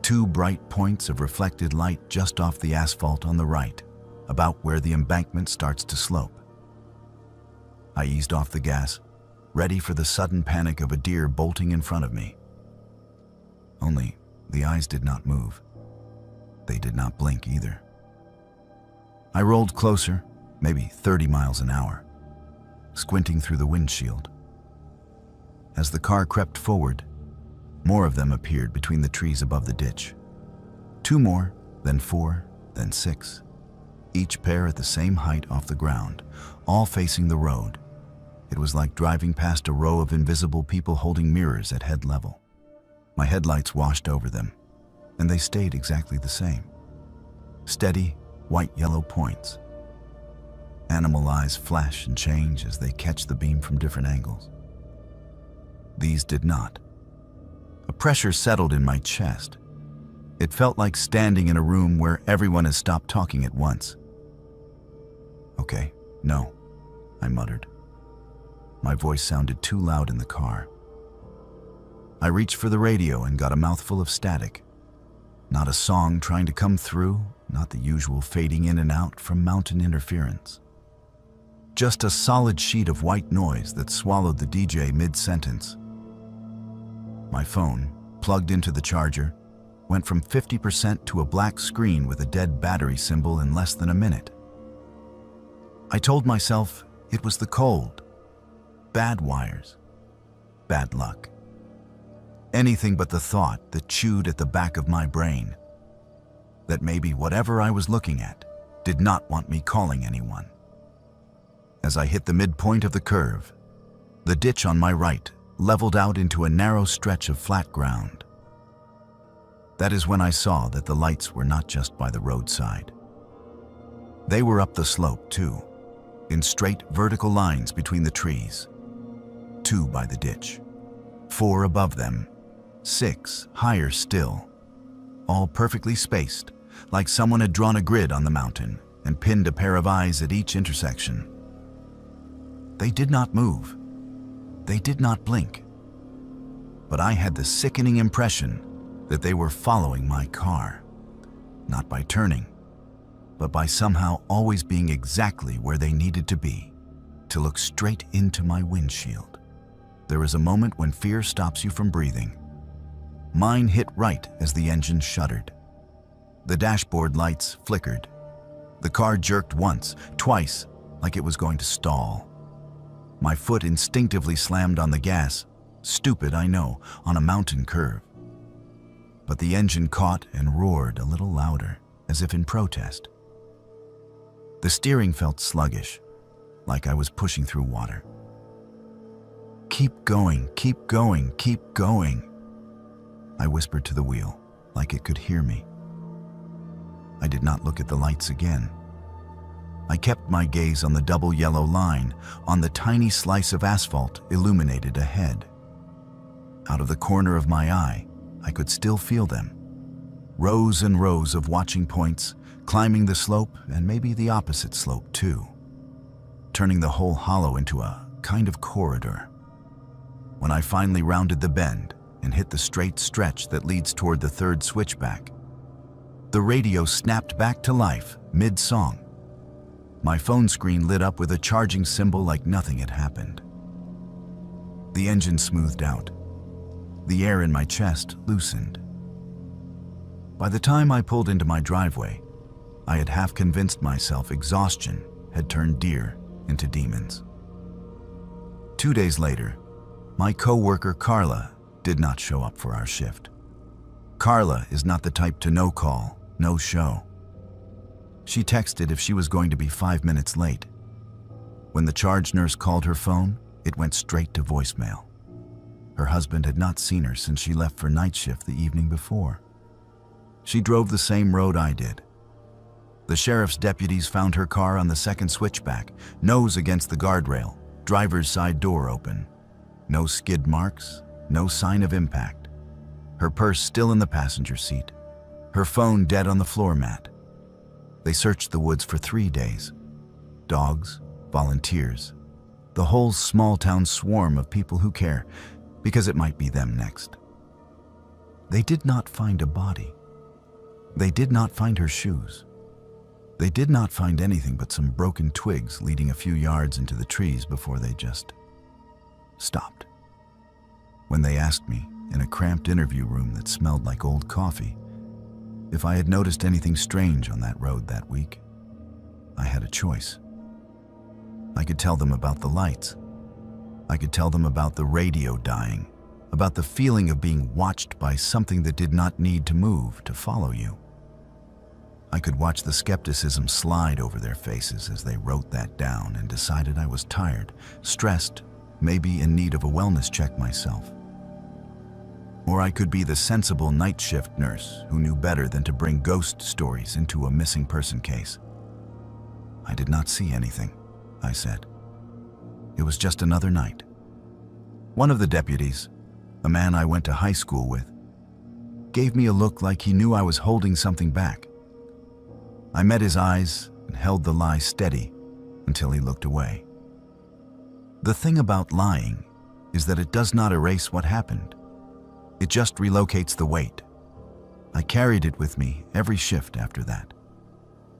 2 bright points of reflected light just off the asphalt on the right, about where the embankment starts to slope. I eased off the gas, ready for the sudden panic of a deer bolting in front of me. Only, the eyes did not move. They did not blink either. I rolled closer, maybe 30 miles an hour, squinting through the windshield. As the car crept forward, more of them appeared between the trees above the ditch. 2 more, then 4, then 6. Each pair at the same height off the ground, all facing the road. It was like driving past a row of invisible people holding mirrors at head level. My headlights washed over them, and they stayed exactly the same. Steady, white-yellow points. Animal eyes flash and change as they catch the beam from different angles. These did not. A pressure settled in my chest. It felt like standing in a room where everyone has stopped talking at once. Okay, no, I muttered. My voice sounded too loud in the car. I reached for the radio and got a mouthful of static. Not a song trying to come through, not the usual fading in and out from mountain interference. Just a solid sheet of white noise that swallowed the DJ mid-sentence. My phone, plugged into the charger, went from 50% to a black screen with a dead battery symbol in less than a minute. I told myself it was the cold, bad wires, bad luck. Anything but the thought that chewed at the back of my brain, that maybe whatever I was looking at did not want me calling anyone. As I hit the midpoint of the curve, the ditch on my right leveled out into a narrow stretch of flat ground. That is when I saw that the lights were not just by the roadside. They were up the slope too, in straight vertical lines between the trees. 2 by the ditch, 4 above them, 6 higher still, all perfectly spaced, like someone had drawn a grid on the mountain and pinned a pair of eyes at each intersection. They did not move. They did not blink. But I had the sickening impression that they were following my car, not by turning, but by somehow always being exactly where they needed to be, to look straight into my windshield. There is a moment when fear stops you from breathing. Mine hit right as the engine shuddered. The dashboard lights flickered. The car jerked once, twice, like it was going to stall. My foot instinctively slammed on the gas, stupid, I know, on a mountain curve. But the engine caught and roared a little louder, as if in protest. The steering felt sluggish, like I was pushing through water. "Keep going, keep going, keep going," I whispered to the wheel, like it could hear me. I did not look at the lights again. I kept my gaze on the double yellow line, on the tiny slice of asphalt illuminated ahead. Out of the corner of my eye, I could still feel them. Rows and rows of watching points, climbing the slope and maybe the opposite slope too, turning the whole hollow into a kind of corridor. When I finally rounded the bend and hit the straight stretch that leads toward the third switchback, the radio snapped back to life mid-song. My phone screen lit up with a charging symbol like nothing had happened. The engine smoothed out. The air in my chest loosened. By the time I pulled into my driveway, I had half convinced myself exhaustion had turned deer into demons. 2 days later, my co-worker Carla did not show up for our shift. Carla is not the type to no call, no show. She texted if she was going to be 5 minutes late. When the charge nurse called her phone, it went straight to voicemail. Her husband had not seen her since she left for night shift the evening before. She drove the same road I did. The sheriff's deputies found her car on the second switchback, nose against the guardrail, driver's side door open. No skid marks, no sign of impact. Her purse still in the passenger seat, her phone dead on the floor mat. They searched the woods for 3 days. Dogs, volunteers, the whole small-town swarm of people who care, because it might be them next. They did not find a body. They did not find her shoes. They did not find anything but some broken twigs leading a few yards into the trees before they just stopped. When they asked me, in a cramped interview room that smelled like old coffee, if I had noticed anything strange on that road that week, I had a choice. I could tell them about the lights. I could tell them about the radio dying, about the feeling of being watched by something that did not need to move to follow you. I could watch the skepticism slide over their faces as they wrote that down and decided I was tired, stressed, maybe in need of a wellness check myself. Or I could be the sensible night shift nurse who knew better than to bring ghost stories into a missing person case. "I did not see anything," I said. "It was just another night." One of the deputies, a man I went to high school with, gave me a look like he knew I was holding something back. I met his eyes and held the lie steady until he looked away. The thing about lying is that it does not erase what happened. It just relocates the weight. I carried it with me every shift after that.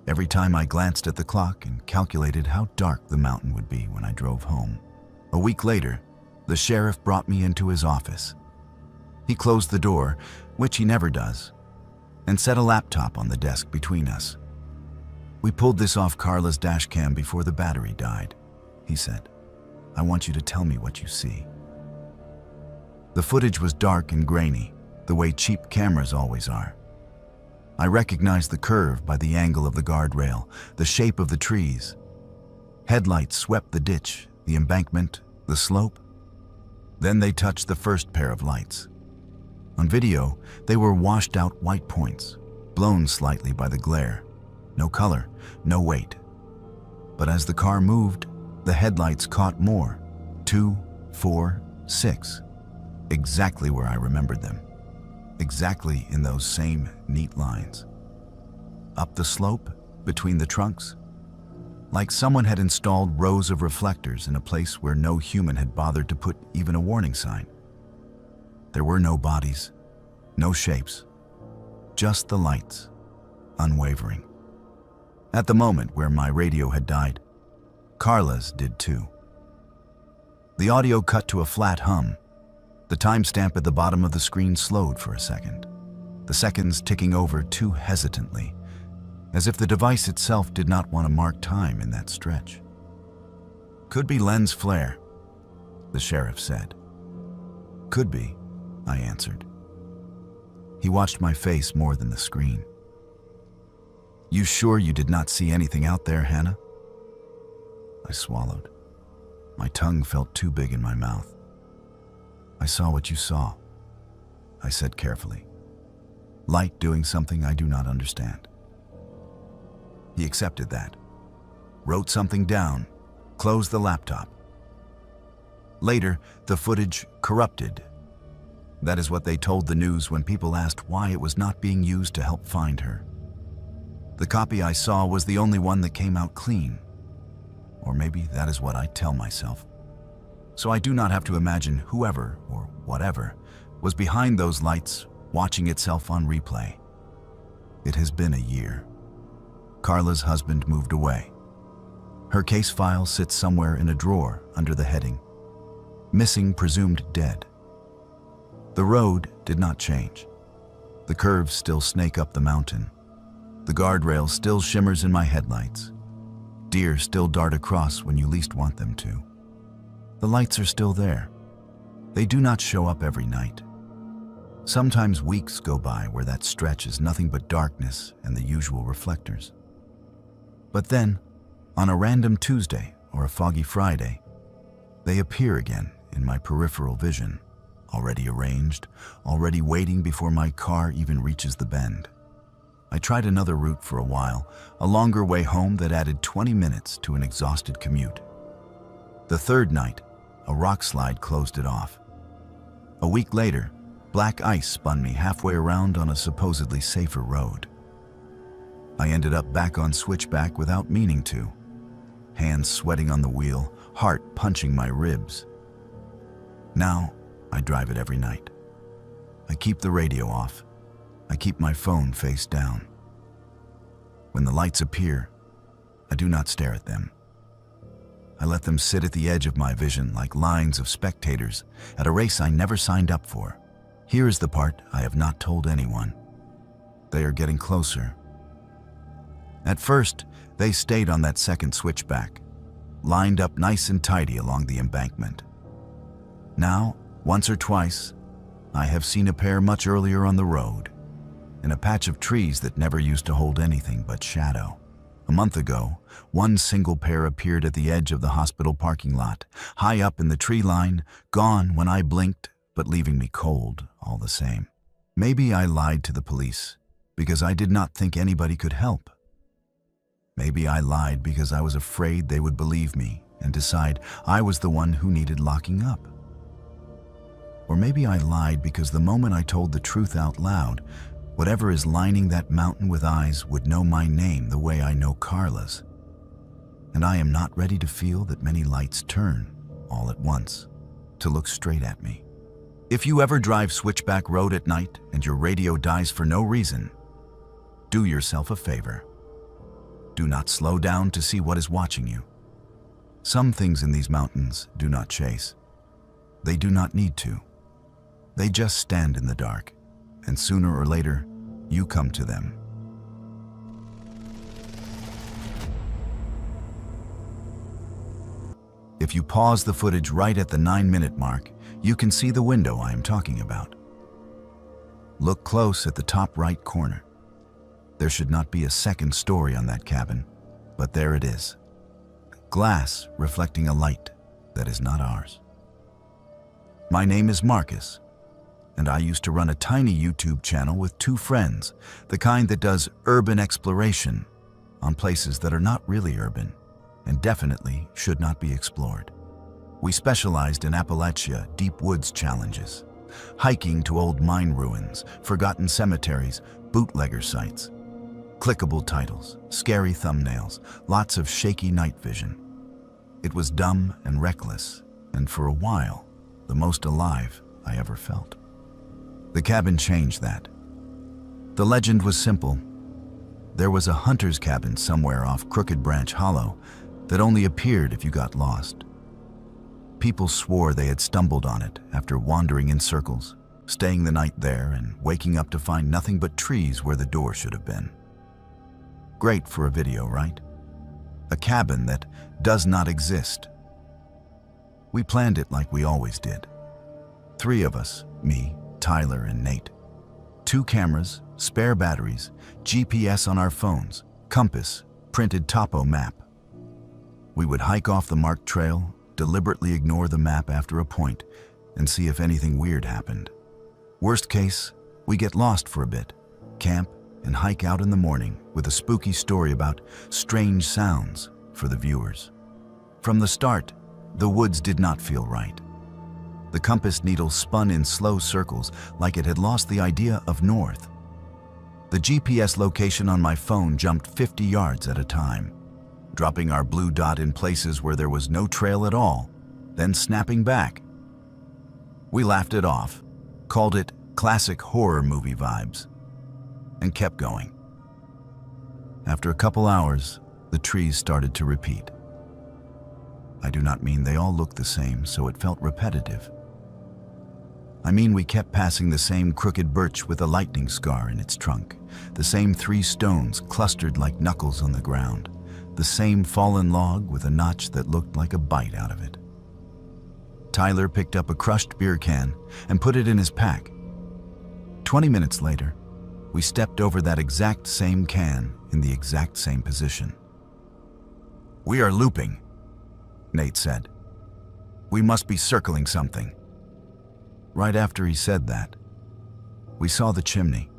Every time I glanced at the clock and calculated how dark the mountain would be when I drove home. A week later, the sheriff brought me into his office. He closed the door, which he never does, and set a laptop on the desk between us. "We pulled this off Carla's dash cam before the battery died," he said. "I want you to tell me what you see." The footage was dark and grainy, the way cheap cameras always are. I recognized the curve by the angle of the guardrail, the shape of the trees. Headlights swept the ditch, the embankment, the slope. Then they touched the first pair of lights. On video, they were washed out white points, blown slightly by the glare. No color, no weight. But as the car moved, the headlights caught more. 2, 4, 6. Exactly where I remembered them. Exactly in those same neat lines. Up the slope, between the trunks. Like someone had installed rows of reflectors in a place where no human had bothered to put even a warning sign. There were no bodies, no shapes, just the lights, unwavering. At the moment where my radio had died, Carla's did too. The audio cut to a flat hum. The timestamp at the bottom of the screen slowed for a second, the seconds ticking over too hesitantly, as if the device itself did not want to mark time in that stretch. "Could be lens flare," the sheriff said. "Could be," I answered. He watched my face more than the screen. "You sure you did not see anything out there, Hannah?" I swallowed. My tongue felt too big in my mouth. "I saw what you saw," I said carefully. "Light doing something I do not understand." He accepted that, wrote something down, closed the laptop. Later, the footage corrupted. That is what they told the news when people asked why it was not being used to help find her. The copy I saw was the only one that came out clean. Or maybe that is what I tell myself. So I do not have to imagine whoever, or whatever, was behind those lights watching itself on replay. It has been a year. Carla's husband moved away. Her case file sits somewhere in a drawer under the heading, "Missing Presumed Dead." The road did not change. The curves still snake up the mountain. The guardrail still shimmers in my headlights. Deer still dart across when you least want them to. The lights are still there. They do not show up every night. Sometimes weeks go by where that stretch is nothing but darkness and the usual reflectors. But then, on a random Tuesday or a foggy Friday, they appear again in my peripheral vision, already arranged, already waiting before my car even reaches the bend. I tried another route for a while, a longer way home that added 20 minutes to an exhausted commute. The third night, a rock slide closed it off. A week later, black ice spun me halfway around on a supposedly safer road. I ended up back on switchback without meaning to, hands sweating on the wheel, heart punching my ribs. Now, I drive it every night. I keep the radio off. I keep my phone face down. When the lights appear, I do not stare at them. I let them sit at the edge of my vision like lines of spectators at a race I never signed up for. Here is the part I have not told anyone. They are getting closer. At first, they stayed on that second switchback, lined up nice and tidy along the embankment. Now, once or twice, I have seen a pair much earlier on the road, in a patch of trees that never used to hold anything but shadow. A month ago, one single pair appeared at the edge of the hospital parking lot, high up in the tree line, gone when I blinked, but leaving me cold all the same. Maybe I lied to the police because I did not think anybody could help. Maybe I lied because I was afraid they would believe me and decide I was the one who needed locking up. Or maybe I lied because the moment I told the truth out loud, whatever is lining that mountain with eyes would know my name the way I know Carla's. And I am not ready to feel that many lights turn all at once, to look straight at me. If you ever drive Switchback Road at night and your radio dies for no reason, do yourself a favor. Do not slow down to see what is watching you. Some things in these mountains do not chase. They do not need to. They just stand in the dark, and sooner or later, you come to them. If you pause the footage right at the 9-minute mark, you can see the window I am talking about. Look close at the top right corner. There should not be a second story on that cabin, but there it is. Glass reflecting a light that is not ours. My name is Marcus, and I used to run a tiny YouTube channel with 2 friends, the kind that does urban exploration on places that are not really urban and definitely should not be explored. We specialized in Appalachia deep woods challenges, hiking to old mine ruins, forgotten cemeteries, bootlegger sites, clickable titles, scary thumbnails, lots of shaky night vision. It was dumb and reckless, and for a while, the most alive I ever felt. The cabin changed that. The legend was simple. There was a hunter's cabin somewhere off Crooked Branch Hollow that only appeared if you got lost. People swore they had stumbled on it after wandering in circles, staying the night there and waking up to find nothing but trees where the door should have been. Great for a video, right? A cabin that does not exist. We planned it like we always did. 3 of us, me, Tyler, and Nate. 2 cameras, spare batteries, GPS on our phones, compass, printed topo map. We would hike off the marked trail, deliberately ignore the map after a point, and see if anything weird happened. Worst case, we get lost for a bit, camp, and hike out in the morning with a spooky story about strange sounds for the viewers. From the start, the woods did not feel right. The compass needle spun in slow circles like it had lost the idea of north. The GPS location on my phone jumped 50 yards at a time, dropping our blue dot in places where there was no trail at all, then snapping back. We laughed it off, called it classic horror movie vibes, and kept going. After a couple hours, the trees started to repeat. I do not mean they all looked the same, so it felt repetitive. I mean we kept passing the same crooked birch with a lightning scar in its trunk, the same 3 stones clustered like knuckles on the ground, the same fallen log with a notch that looked like a bite out of it. Tyler picked up a crushed beer can and put it in his pack. 20 minutes later, we stepped over that exact same can in the exact same position. "We are looping," Nate said. "We must be circling something." Right after he said that, we saw the chimney.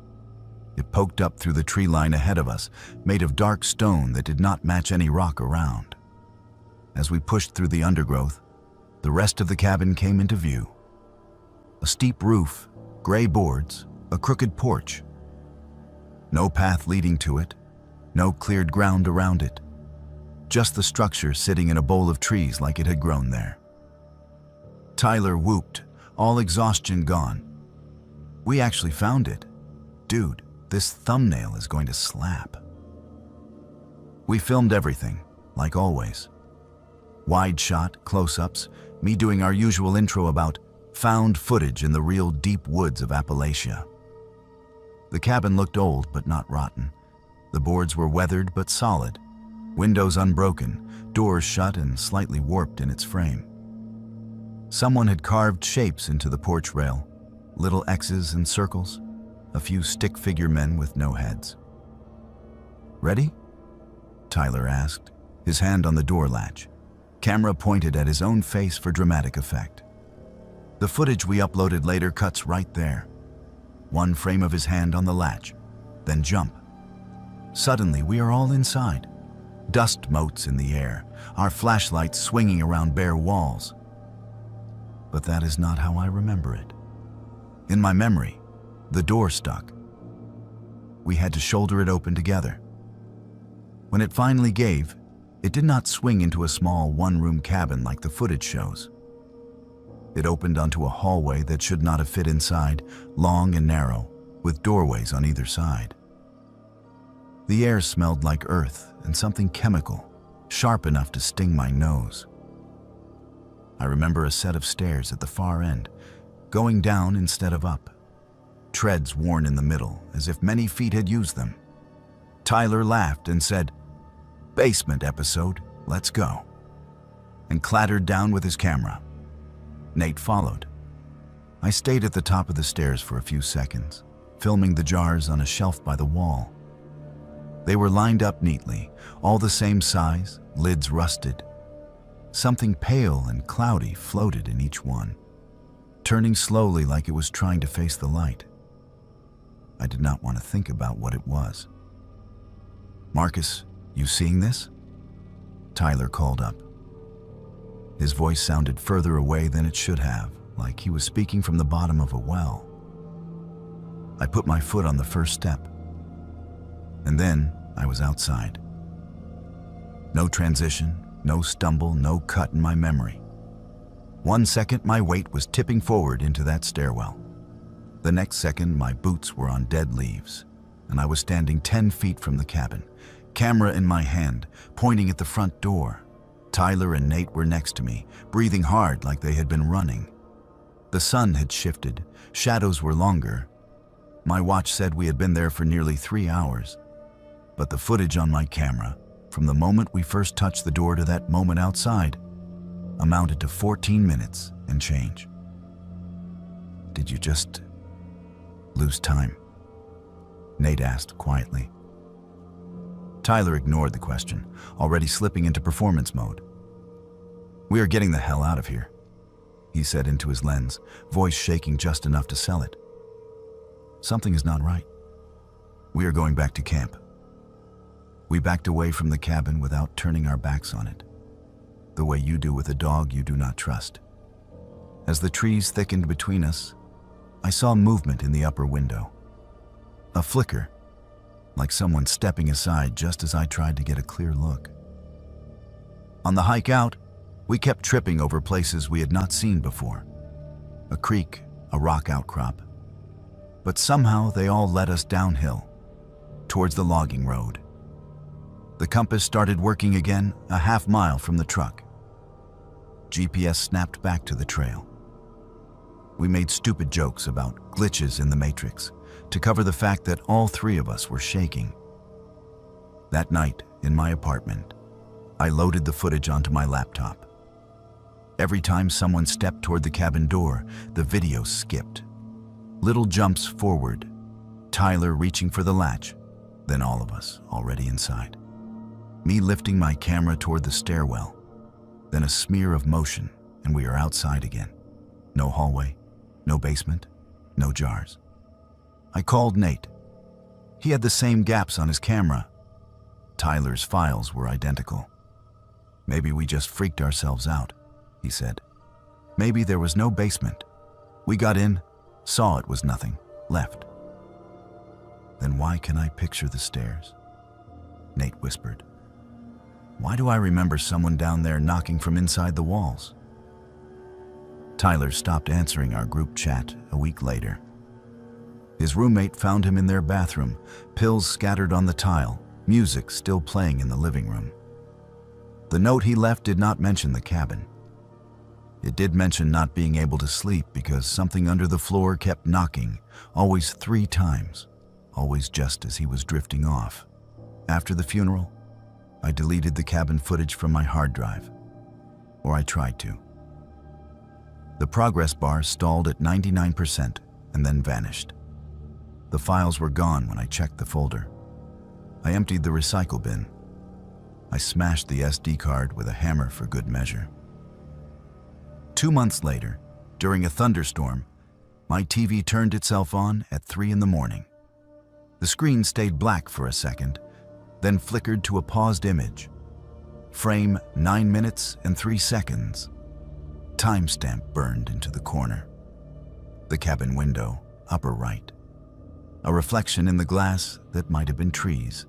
It poked up through the tree line ahead of us, made of dark stone that did not match any rock around. As we pushed through the undergrowth, the rest of the cabin came into view. A steep roof, gray boards, a crooked porch. No path leading to it, no cleared ground around it. Just the structure sitting in a bowl of trees like it had grown there. Tyler whooped, all exhaustion gone. "We actually found it. Dude, this thumbnail is going to slap." We filmed everything, like always. Wide shot, close-ups, me doing our usual intro about found footage in the real deep woods of Appalachia. The cabin looked old but not rotten. The boards were weathered but solid, windows unbroken, doors shut and slightly warped in its frame. Someone had carved shapes into the porch rail, little X's and circles, a few stick figure men with no heads. "Ready?" Tyler asked, his hand on the door latch. Camera pointed at his own face for dramatic effect. The footage we uploaded later cuts right there. One frame of his hand on the latch, then jump. Suddenly, we are all inside. Dust motes in the air, our flashlights swinging around bare walls. But that is not how I remember it. In my memory, the door stuck. We had to shoulder it open together. When it finally gave, it did not swing into a small one-room cabin like the footage shows. It opened onto a hallway that should not have fit inside, long and narrow, with doorways on either side. The air smelled like earth and something chemical, sharp enough to sting my nose. I remember a set of stairs at the far end, going down instead of up. Treads worn in the middle, as if many feet had used them. Tyler laughed and said, "Basement episode, let's go," and clattered down with his camera. Nate followed. I stayed at the top of the stairs for a few seconds, filming the jars on a shelf by the wall. They were lined up neatly, all the same size, lids rusted. Something pale and cloudy floated in each one, turning slowly like it was trying to face the light. I did not want to think about what it was. "Marcus, you seeing this?" Tyler called up. His voice sounded further away than it should have, like he was speaking from the bottom of a well. I put my foot on the first step, and then I was outside. No transition, no stumble, no cut in my memory. 1 second, my weight was tipping forward into that stairwell. The next second, my boots were on dead leaves, and I was standing 10 feet from the cabin, camera in my hand, pointing at the front door. Tyler and Nate were next to me, breathing hard like they had been running. The sun had shifted, shadows were longer. My watch said we had been there for nearly 3 hours, but the footage on my camera, from the moment we first touched the door to that moment outside, amounted to 14 minutes and change. "Did you just lose time?" Nate asked quietly. Tyler ignored the question, already slipping into performance mode. "We are getting the hell out of here," he said into his lens, voice shaking just enough to sell it. "Something is not right. We are going back to camp." We backed away from the cabin without turning our backs on it, the way you do with a dog you do not trust. As the trees thickened between us, I saw movement in the upper window. A flicker, like someone stepping aside just as I tried to get a clear look. On the hike out, we kept tripping over places we had not seen before. A creek, a rock outcrop. But somehow they all led us downhill, towards the logging road. The compass started working again, a half-mile from the truck. GPS snapped back to the trail. We made stupid jokes about glitches in the matrix to cover the fact that all 3 of us were shaking. That night, in my apartment, I loaded the footage onto my laptop. Every time someone stepped toward the cabin door, the video skipped. Little jumps forward, Tyler reaching for the latch, then all of us already inside. Me lifting my camera toward the stairwell, then a smear of motion, and we are outside again. No hallway, no basement, no jars. I called Nate. He had the same gaps on his camera. Tyler's files were identical. "Maybe we just freaked ourselves out," he said. "Maybe there was no basement. We got in, saw it was nothing, left." "Then why can I picture the stairs?" Nate whispered. "Why do I remember someone down there knocking from inside the walls?" Tyler stopped answering our group chat a week later. His roommate found him in their bathroom, pills scattered on the tile, music still playing in the living room. The note he left did not mention the cabin. It did mention not being able to sleep because something under the floor kept knocking, always 3 times, always just as he was drifting off. After the funeral, I deleted the cabin footage from my hard drive, or I tried to. The progress bar stalled at 99% and then vanished. The files were gone when I checked the folder. I emptied the recycle bin. I smashed the SD card with a hammer for good measure. 2 months later, during a thunderstorm, my TV turned itself on at 3 in the morning. The screen stayed black for a second, then flickered to a paused image. Frame 9 minutes and 3 seconds. Timestamp burned into the corner. The cabin window, upper right. A reflection in the glass that might have been trees,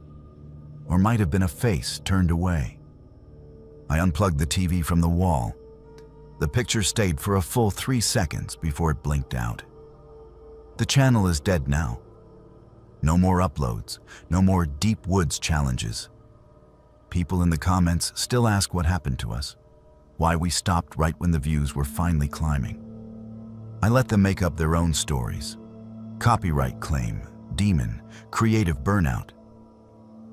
or might have been a face turned away. I unplugged the TV from the wall. The picture stayed for a full 3 seconds before it blinked out. The channel is dead now. No more uploads, no more deep woods challenges. People in the comments still ask what happened to us, why we stopped right when the views were finally climbing. I let them make up their own stories. Copyright claim, demon, creative burnout.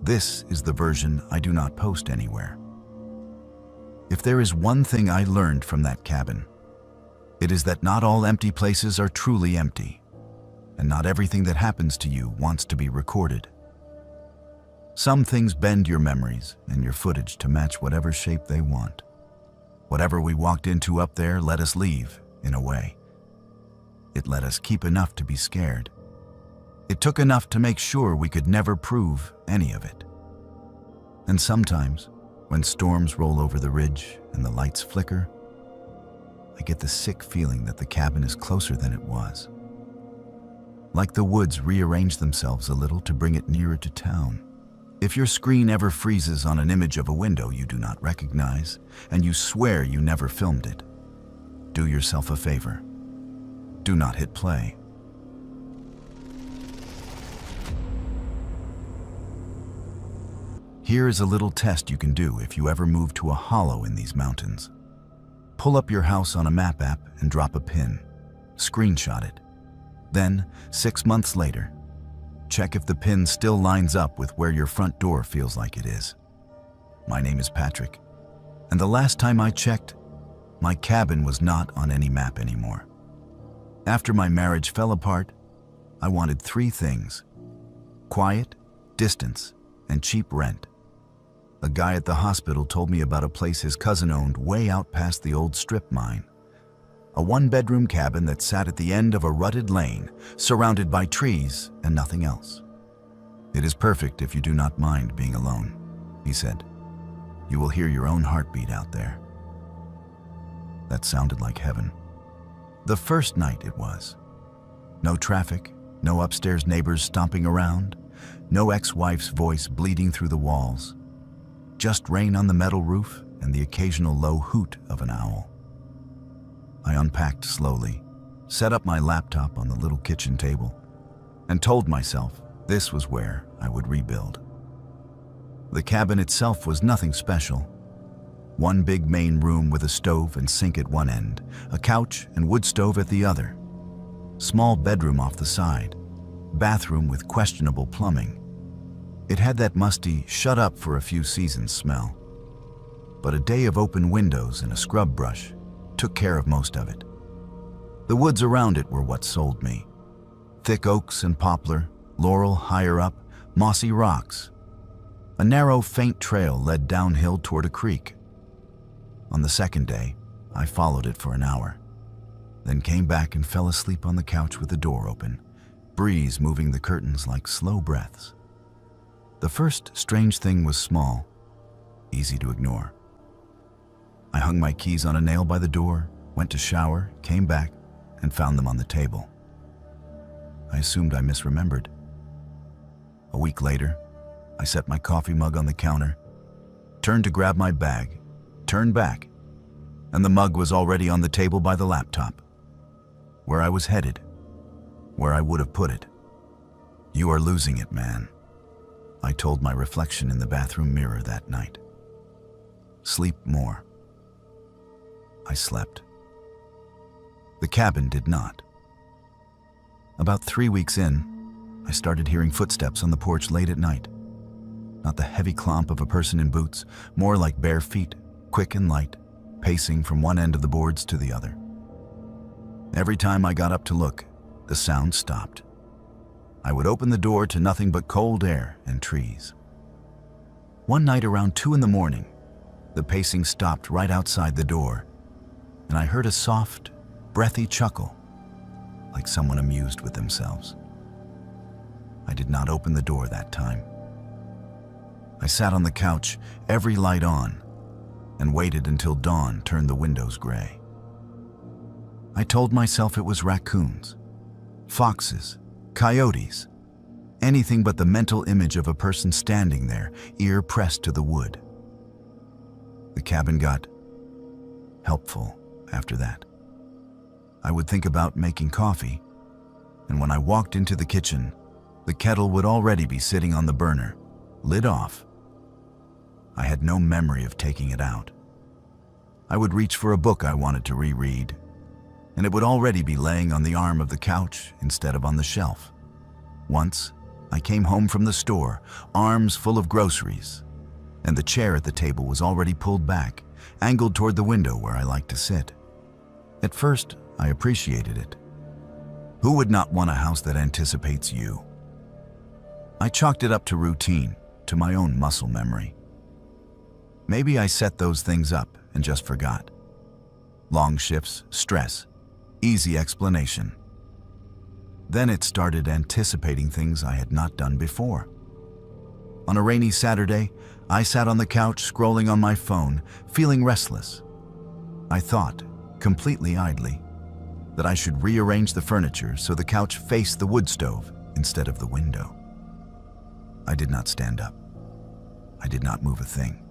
This is the version I do not post anywhere. If there is one thing I learned from that cabin, it is that not all empty places are truly empty, and not everything that happens to you wants to be recorded. Some things bend your memories and your footage to match whatever shape they want. Whatever we walked into up there let us leave, in a way. It let us keep enough to be scared. It took enough to make sure we could never prove any of it. And sometimes, when storms roll over the ridge and the lights flicker, I get the sick feeling that the cabin is closer than it was. Like the woods rearrange themselves a little to bring it nearer to town. If your screen ever freezes on an image of a window you do not recognize, and you swear you never filmed it, do yourself a favor. Do not hit play. Here is a little test you can do if you ever move to a hollow in these mountains. Pull up your house on a map app and drop a pin. Screenshot it. Then, 6 months later, check if the pin still lines up with where your front door feels like it is. My name is Patrick, and the last time I checked, my cabin was not on any map anymore. After my marriage fell apart, I wanted 3 things: quiet, distance, and cheap rent. A guy at the hospital told me about a place his cousin owned way out past the old strip mine. A 1-bedroom cabin that sat at the end of a rutted lane, surrounded by trees and nothing else. It is perfect if you do not mind being alone, he said. You will hear your own heartbeat out there. That sounded like heaven. The first night it was. No traffic, no upstairs neighbors stomping around, no ex-wife's voice bleeding through the walls. Just rain on the metal roof and the occasional low hoot of an owl. I unpacked slowly, set up my laptop on the little kitchen table, and told myself this was where I would rebuild. The cabin itself was nothing special. 1 big main room with a stove and sink at one end, a couch and wood stove at the other. Small bedroom off the side, bathroom with questionable plumbing. It had that musty, shut up for a few seasons smell. But a day of open windows and a scrub brush took care of most of it. The woods around it were what sold me. Thick oaks and poplar, laurel higher up, mossy rocks. A narrow, faint trail led downhill toward a creek. On the second day, I followed it for an hour, then came back and fell asleep on the couch with the door open, breeze moving the curtains like slow breaths. The first strange thing was small, easy to ignore. I hung my keys on a nail by the door, went to shower, came back, and found them on the table. I assumed I misremembered. A week later, I set my coffee mug on the counter, turned to grab my bag, turned back, and the mug was already on the table by the laptop. Where I was headed, where I would have put it. You are losing it, man, I told my reflection in the bathroom mirror that night. Sleep more. I slept. The cabin did not. About 3 weeks in, I started hearing footsteps on the porch late at night. Not the heavy clomp of a person in boots, more like bare feet, quick and light, pacing from one end of the boards to the other. Every time I got up to look, the sound stopped. I would open the door to nothing but cold air and trees. One night around 2 in the morning, the pacing stopped right outside the door, and I heard a soft, breathy chuckle, like someone amused with themselves. I did not open the door that time. I sat on the couch, every light on, and waited until dawn turned the windows gray. I told myself it was raccoons, foxes, coyotes, anything but the mental image of a person standing there, ear pressed to the wood. The cabin got helpful after that. I would think about making coffee, and when I walked into the kitchen, the kettle would already be sitting on the burner, lid off. I had no memory of taking it out. I would reach for a book I wanted to reread, and it would already be laying on the arm of the couch instead of on the shelf. Once, I came home from the store, arms full of groceries, and the chair at the table was already pulled back, angled toward the window where I like to sit. At first, I appreciated it. Who would not want a house that anticipates you? I chalked it up to routine, to my own muscle memory. Maybe I set those things up and just forgot. Long shifts, stress, easy explanation. Then it started anticipating things I had not done before. On a rainy Saturday, I sat on the couch scrolling on my phone, feeling restless. I thought, completely idly, that I should rearrange the furniture so the couch faced the wood stove instead of the window. I did not stand up. I did not move a thing.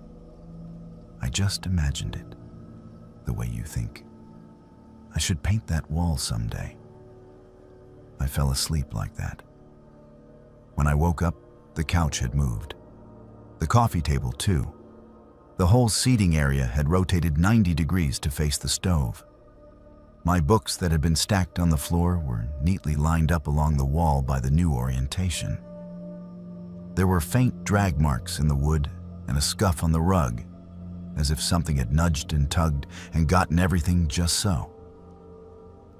I just imagined it, the way you think. I should paint that wall someday. I fell asleep like that. When I woke up, the couch had moved. The coffee table, too. The whole seating area had rotated 90 degrees to face the stove. My books that had been stacked on the floor were neatly lined up along the wall by the new orientation. There were faint drag marks in the wood and a scuff on the rug, as if something had nudged and tugged and gotten everything just so.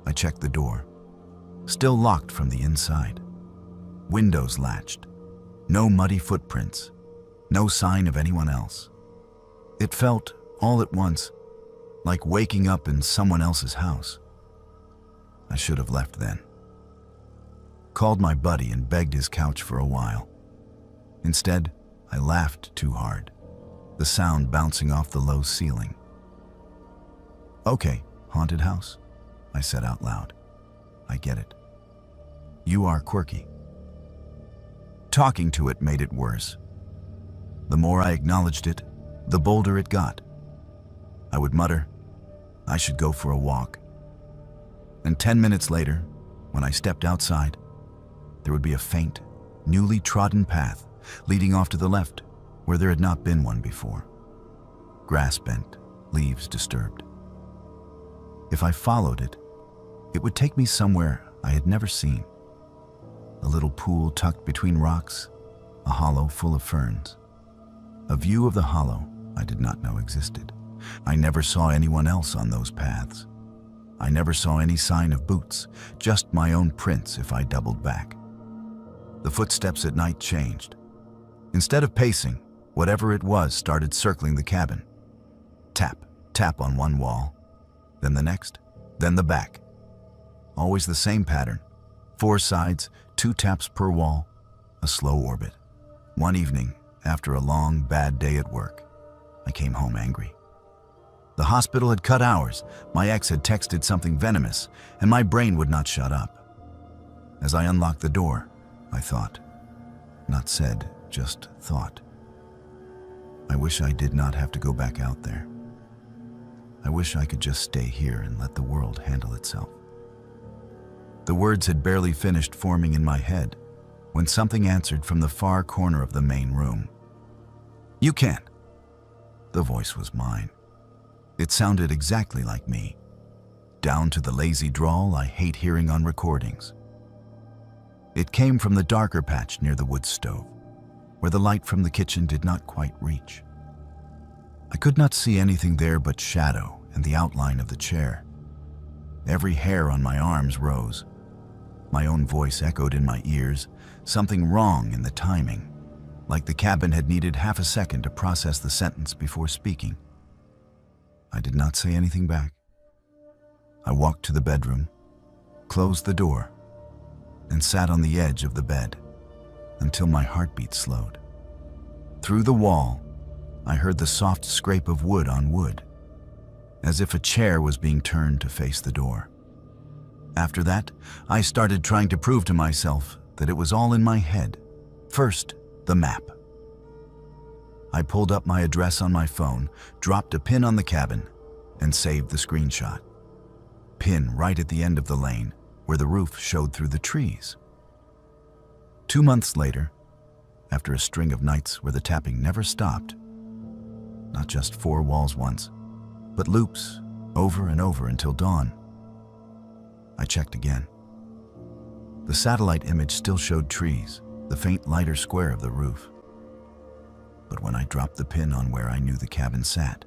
I checked the door, still locked from the inside. Windows latched, no muddy footprints, no sign of anyone else. It felt, all at once, like waking up in someone else's house. I should have left then. Called my buddy and begged his couch for a while. Instead, I laughed too hard, the sound bouncing off the low ceiling. "Okay, haunted house," I said out loud. "I get it. You are quirky." Talking to it made it worse. The more I acknowledged it, the bolder it got. I would mutter, "I should go for a walk." And 10 minutes later, when I stepped outside, there would be a faint, newly trodden path leading off to the left where there had not been one before. Grass bent, leaves disturbed. If I followed it, it would take me somewhere I had never seen. A little pool tucked between rocks, a hollow full of ferns. A view of the hollow I did not know existed. I never saw anyone else on those paths. I never saw any sign of boots, just my own prints if I doubled back. The footsteps at night changed. Instead of pacing, whatever it was started circling the cabin. Tap, tap on one wall, then the next, then the back. Always the same pattern. 4 sides, 2 taps per wall, a slow orbit. One evening, after a long, bad day at work, I came home angry. The hospital had cut hours, my ex had texted something venomous, and my brain would not shut up. As I unlocked the door, I thought, not said, just thought. I wish I did not have to go back out there. I wish I could just stay here and let the world handle itself. The words had barely finished forming in my head when something answered from the far corner of the main room. "You can." The voice was mine. It sounded exactly like me, down to the lazy drawl I hate hearing on recordings. It came from the darker patch near the wood stove, where the light from the kitchen did not quite reach. I could not see anything there but shadow and the outline of the chair. Every hair on my arms rose. My own voice echoed in my ears, something wrong in the timing, like the cabin had needed half a second to process the sentence before speaking. I did not say anything back. I walked to the bedroom, closed the door, and sat on the edge of the bed until my heartbeat slowed. Through the wall, I heard the soft scrape of wood on wood, as if a chair was being turned to face the door. After that, I started trying to prove to myself that it was all in my head. First, the map. I pulled up my address on my phone, dropped a pin on the cabin, and saved the screenshot. pin right at the end of the lane where the roof showed through the trees. 2 months later, after a string of nights where the tapping never stopped, not just 4 walls once, but loops over and over until dawn, I checked again. The satellite image still showed trees, the faint lighter square of the roof. But when I dropped the pin on where I knew the cabin sat,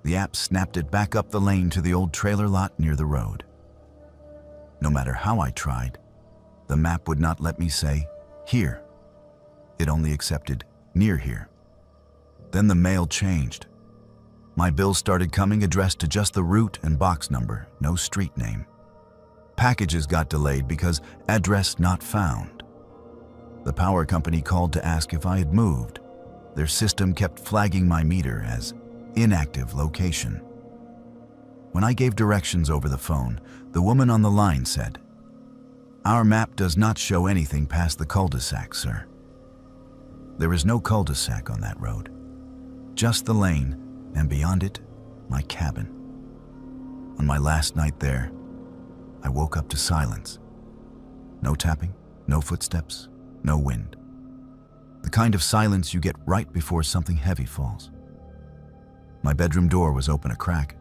the app snapped it back up the lane to the old trailer lot near the road. No matter how I tried, the map would not let me say, here. It only accepted, near here. Then the mail changed. My bills started coming addressed to just the route and box number, no street name. Packages got delayed because address not found. The power company called to ask if I had moved. Their system kept flagging my meter as inactive location. When I gave directions over the phone, the woman on the line said, "Our map does not show anything past the cul-de-sac, sir." There is no cul-de-sac on that road. Just the lane, and beyond it, my cabin. On my last night there, I woke up to silence. No tapping, no footsteps, no wind. The kind of silence you get right before something heavy falls. My bedroom door was open a crack.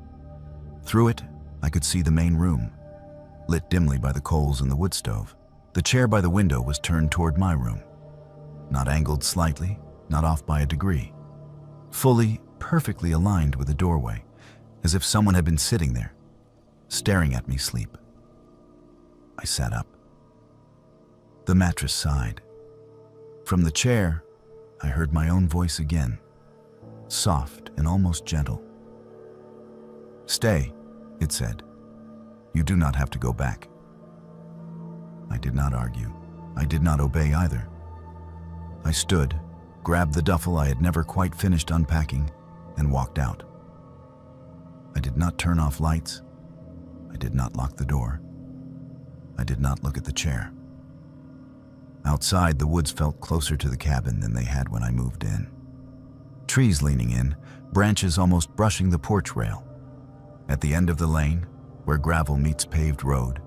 Through it, I could see the main room, lit dimly by the coals in the wood stove. The chair by the window was turned toward my room, not angled slightly, not off by a degree. Fully, perfectly aligned with the doorway, as if someone had been sitting there, staring at me sleep. I sat up. The mattress sighed. From the chair, I heard my own voice again, soft and almost gentle. "Stay," it said. "You do not have to go back." I did not argue. I did not obey either. I stood, grabbed the duffel I had never quite finished unpacking, and walked out. I did not turn off lights. I did not lock the door. I did not look at the chair. Outside, the woods felt closer to the cabin than they had when I moved in. Trees leaning in, branches almost brushing the porch rail. At the end of the lane, where gravel meets paved road,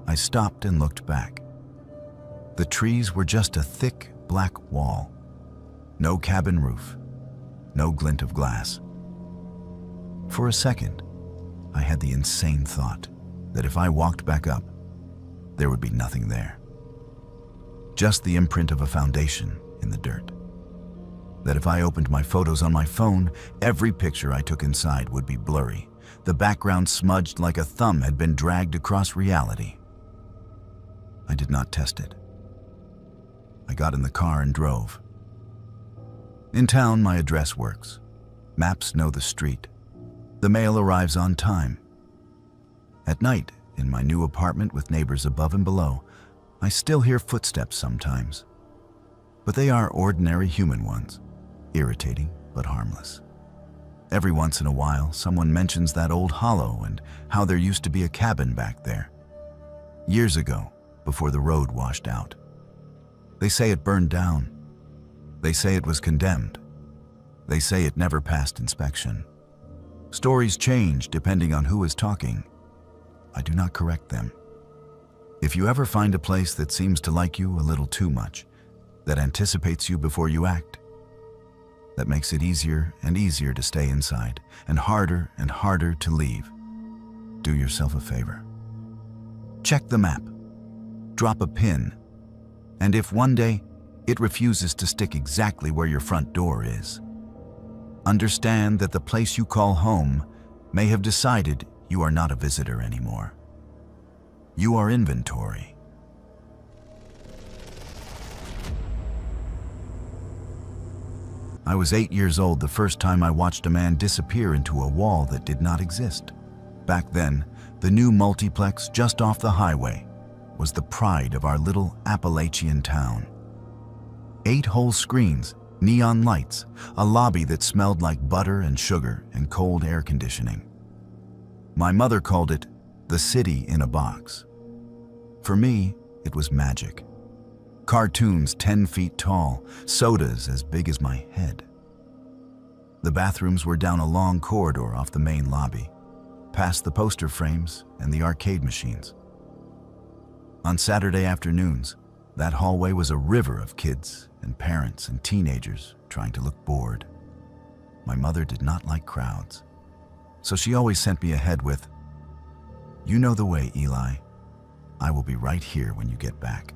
I stopped and looked back. The trees were just a thick, black wall. No cabin roof, no glint of glass. For a second, I had the insane thought that if I walked back up, there would be nothing there. Just the imprint of a foundation in the dirt. That if I opened my photos on my phone, every picture I took inside would be blurry, the background smudged like a thumb had been dragged across reality. I did not test it. I got in the car and drove. In town, my address works. Maps know the street. The mail arrives on time. At night, in my new apartment with neighbors above and below, I still hear footsteps sometimes. But they are ordinary human ones, irritating but harmless. Every once in a while, someone mentions that old hollow and how there used to be a cabin back there. Years ago, before the road washed out. They say it burned down. They say it was condemned. They say it never passed inspection. Stories change depending on who is talking. I do not correct them. If you ever find a place that seems to like you a little too much, that anticipates you before you act, that makes it easier and easier to stay inside and harder to leave, do yourself a favor. Check the map, drop a pin, and if one day it refuses to stick exactly where your front door is, understand that the place you call home may have decided you are not a visitor anymore. You are inventory. I was 8 years old the first time I watched a man disappear into a wall that did not exist. Back then, the new multiplex just off the highway was the pride of our little Appalachian town. 8 whole screens, neon lights, a lobby that smelled like butter and sugar and cold air conditioning. My mother called it the city in a box. For me, it was magic. Cartoons 10 feet tall, sodas as big as my head. The bathrooms were down a long corridor off the main lobby. past the poster frames and the arcade machines. On Saturday afternoons, that hallway was a river of kids and parents and teenagers trying to look bored. My mother did not like crowds, so she always sent me ahead with, "You know the way, Eli. I will be right here when you get back."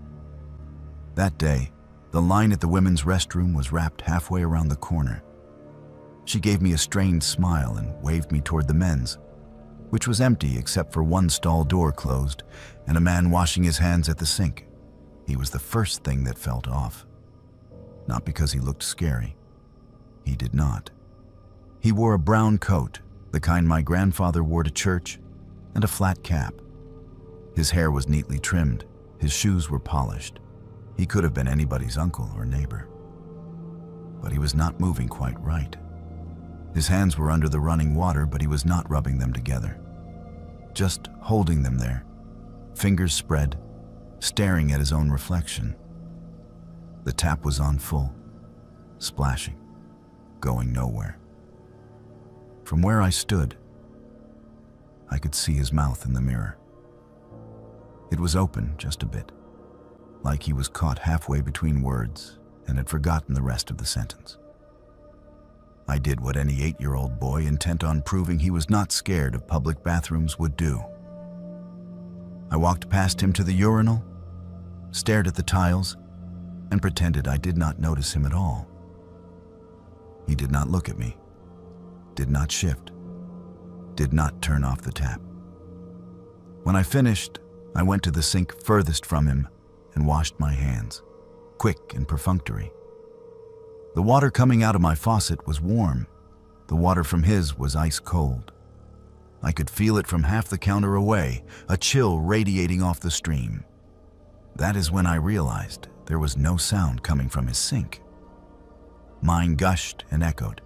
That day, the line at the women's restroom was wrapped halfway around the corner. She gave me a strained smile and waved me toward the men's, which was empty except for one stall door closed and a man washing his hands at the sink. He was the first thing that felt off. Not because he looked scary. He did not. He wore a brown coat, the kind my grandfather wore to church, and a flat cap. His hair was neatly trimmed. His shoes were polished. He could have been anybody's uncle or neighbor. But he was not moving quite right. His hands were under the running water, but he was not rubbing them together. Just holding them there, fingers spread, staring at his own reflection. The tap was on full, splashing, going nowhere. From where I stood, I could see his mouth in the mirror. It was open just a bit, like he was caught halfway between words and had forgotten the rest of the sentence. I did what any 8-year-old boy intent on proving he was not scared of public bathrooms would do. I walked past him to the urinal, stared at the tiles, and pretended I did not notice him at all. He did not look at me, did not shift, did not turn off the tap. When I finished, I went to the sink furthest from him and washed my hands, quick and perfunctory. The water coming out of my faucet was warm. The water from his was ice cold. I could feel it from half the counter away, a chill radiating off the stream. That is when I realized there was no sound coming from his sink. Mine gushed and echoed.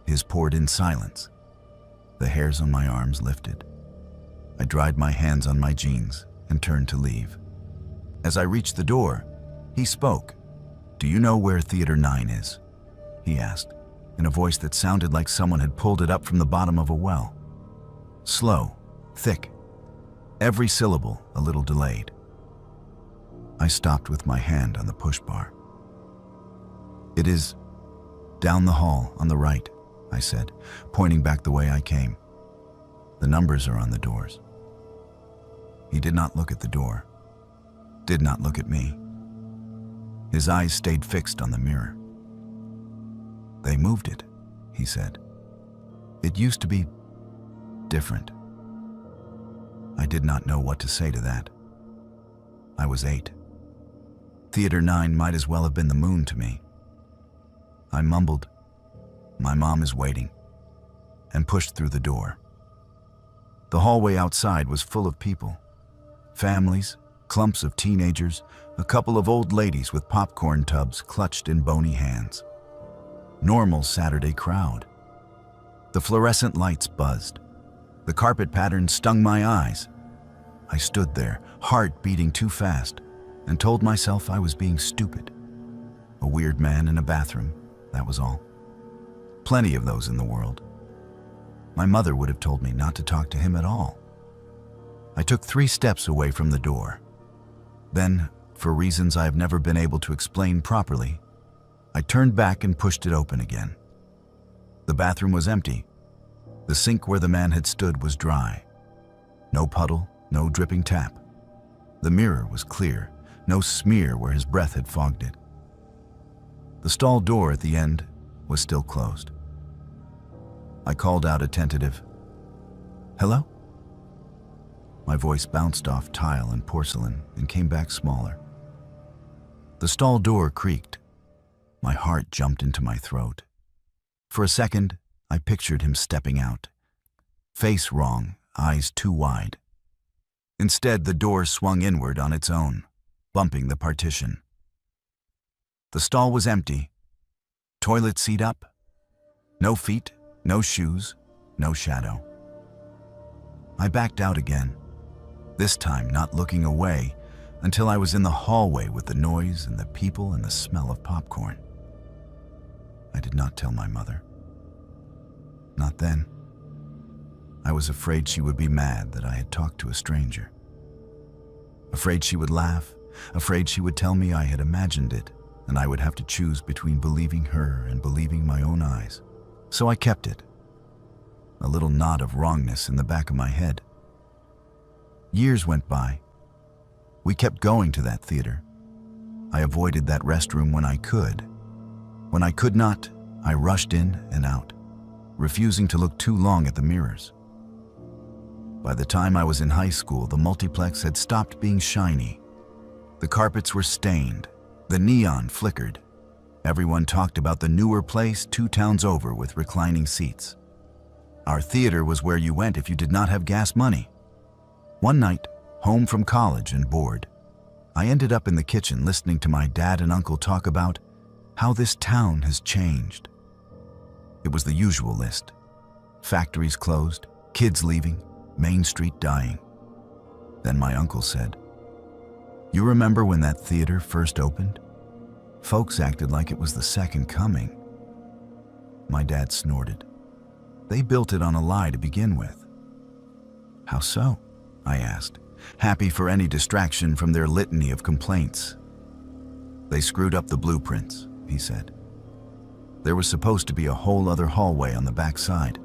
His poured in silence. The hairs on my arms lifted. I dried my hands on my jeans and turned to leave. As I reached the door, he spoke. "Do you know where Theater 9 is?" he asked, in a voice that sounded like someone had pulled it up from the bottom of a well. Slow, thick, every syllable a little delayed. I stopped with my hand on the push bar. "It is down the hall on the right," I said, pointing back the way I came. "The numbers are on the doors." He did not look at the door, did not look at me. His eyes stayed fixed on the mirror. "They moved it," he said. "It used to be different." I did not know what to say to that. I was 8. Theater 9 might as well have been the moon to me. I mumbled, "My mom is waiting," and pushed through the door. The hallway outside was full of people. Families, clumps of teenagers, a couple of old ladies with popcorn tubs clutched in bony hands. Normal Saturday crowd. The fluorescent lights buzzed. The carpet pattern stung my eyes. I stood there, heart beating too fast, and told myself I was being stupid. A weird man in a bathroom, that was all. Plenty of those in the world. My mother would have told me not to talk to him at all. I took 3 steps away from the door. Then, for reasons I have never been able to explain properly, I turned back and pushed it open again. The bathroom was empty. The sink where the man had stood was dry. No puddle, no dripping tap. The mirror was clear, no smear where his breath had fogged it. The stall door at the end was still closed. I called out a tentative, "Hello?" My voice bounced off tile and porcelain and came back smaller. The stall door creaked. My heart jumped into my throat. For a second, I pictured him stepping out. Face wrong, eyes too wide. Instead, the door swung inward on its own, bumping the partition. The stall was empty. Toilet seat up. No feet, no shoes, no shadow. I backed out again, this time not looking away until I was in the hallway with the noise and the people and the smell of popcorn. I did not tell my mother. Not then. I was afraid she would be mad that I had talked to a stranger. Afraid she would laugh, afraid she would tell me I had imagined it, and I would have to choose between believing her and believing my own eyes. So I kept it, a little knot of wrongness in the back of my head. Years went by. We kept going to that theater. I avoided that restroom when I could. When I could not, I rushed in and out, refusing to look too long at the mirrors. By the time I was in high school, the multiplex had stopped being shiny. The carpets were stained. The neon flickered. Everyone talked about the newer place 2 towns over with reclining seats. Our theater was where you went if you did not have gas money. One night, home from college and bored, I ended up in the kitchen listening to my dad and uncle talk about how this town has changed. It was the usual list. Factories closed, kids leaving, Main Street dying. Then my uncle said, "You remember when that theater first opened? Folks acted like it was the second coming." My dad snorted. "They built it on a lie to begin with." "How so?" I asked, happy for any distraction from their litany of complaints. "They screwed up the blueprints," he said. "There was supposed to be a whole other hallway on the back side.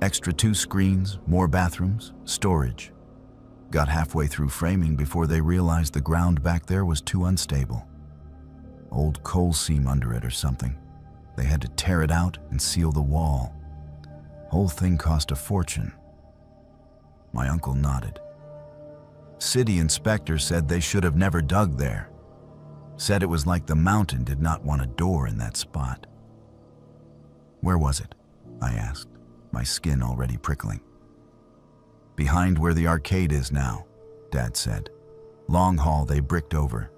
Extra 2 screens, more bathrooms, storage. Got halfway through framing before they realized the ground back there was too unstable. Old coal seam under it or something. They had to tear it out and seal the wall. Whole thing cost a fortune." My uncle nodded. "City inspector said they should have never dug there. Said it was like the mountain did not want a door in that spot." "Where was it?" I asked, my skin already prickling. "Behind where the arcade is now," Dad said. "Long hall they bricked over.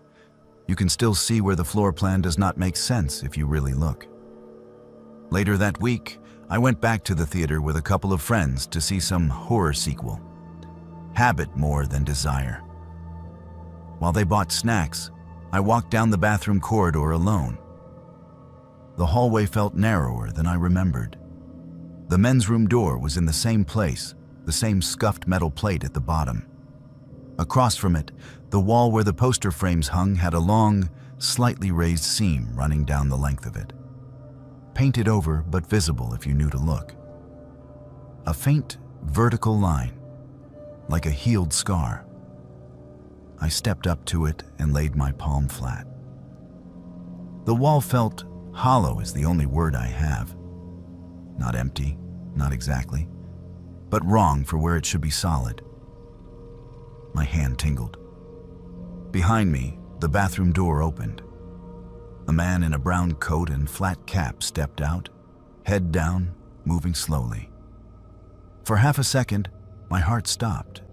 You can still see where the floor plan does not make sense if you really look." Later that week, I went back to the theater with a couple of friends to see some horror sequel. Habit more than desire. While they bought snacks, I walked down the bathroom corridor alone. The hallway felt narrower than I remembered. The men's room door was in the same place, the same scuffed metal plate at the bottom. Across from it, the wall where the poster frames hung had a long, slightly raised seam running down the length of it. Painted over, but visible if you knew to look. A faint, vertical line, like a healed scar. I stepped up to it and laid my palm flat. The wall felt hollow is the only word I have. Not empty, not exactly, but wrong for where it should be solid. My hand tingled. Behind me, the bathroom door opened. A man in a brown coat and flat cap stepped out, head down, moving slowly. For half a second, my heart stopped.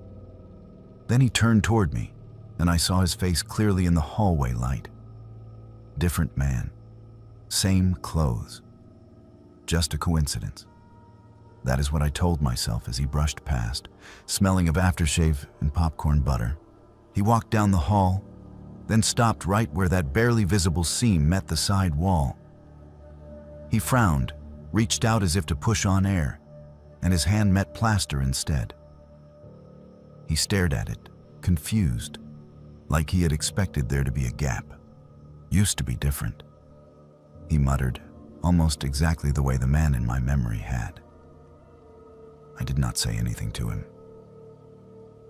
Then he turned toward me, and I saw his face clearly in the hallway light. Different man, same clothes. Just a coincidence. That is what I told myself as he brushed past, smelling of aftershave and popcorn butter. He walked down the hall, then stopped right where that barely visible seam met the side wall. He frowned, reached out as if to push on air, and his hand met plaster instead. He stared at it, confused, like he had expected there to be a gap. Used to be different. He muttered, almost exactly the way the man in my memory had. I did not say anything to him.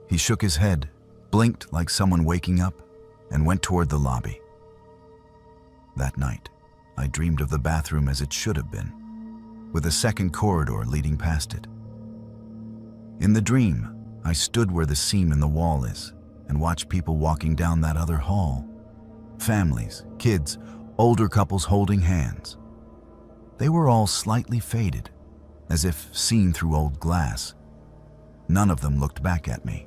He shook his head, blinked like someone waking up, and went toward the lobby. That night, I dreamed of the bathroom as it should have been, with a second corridor leading past it. In the dream, I stood where the seam in the wall is and watched people walking down that other hall. Families, kids, older couples holding hands. They were all slightly faded, as if seen through old glass. None of them looked back at me.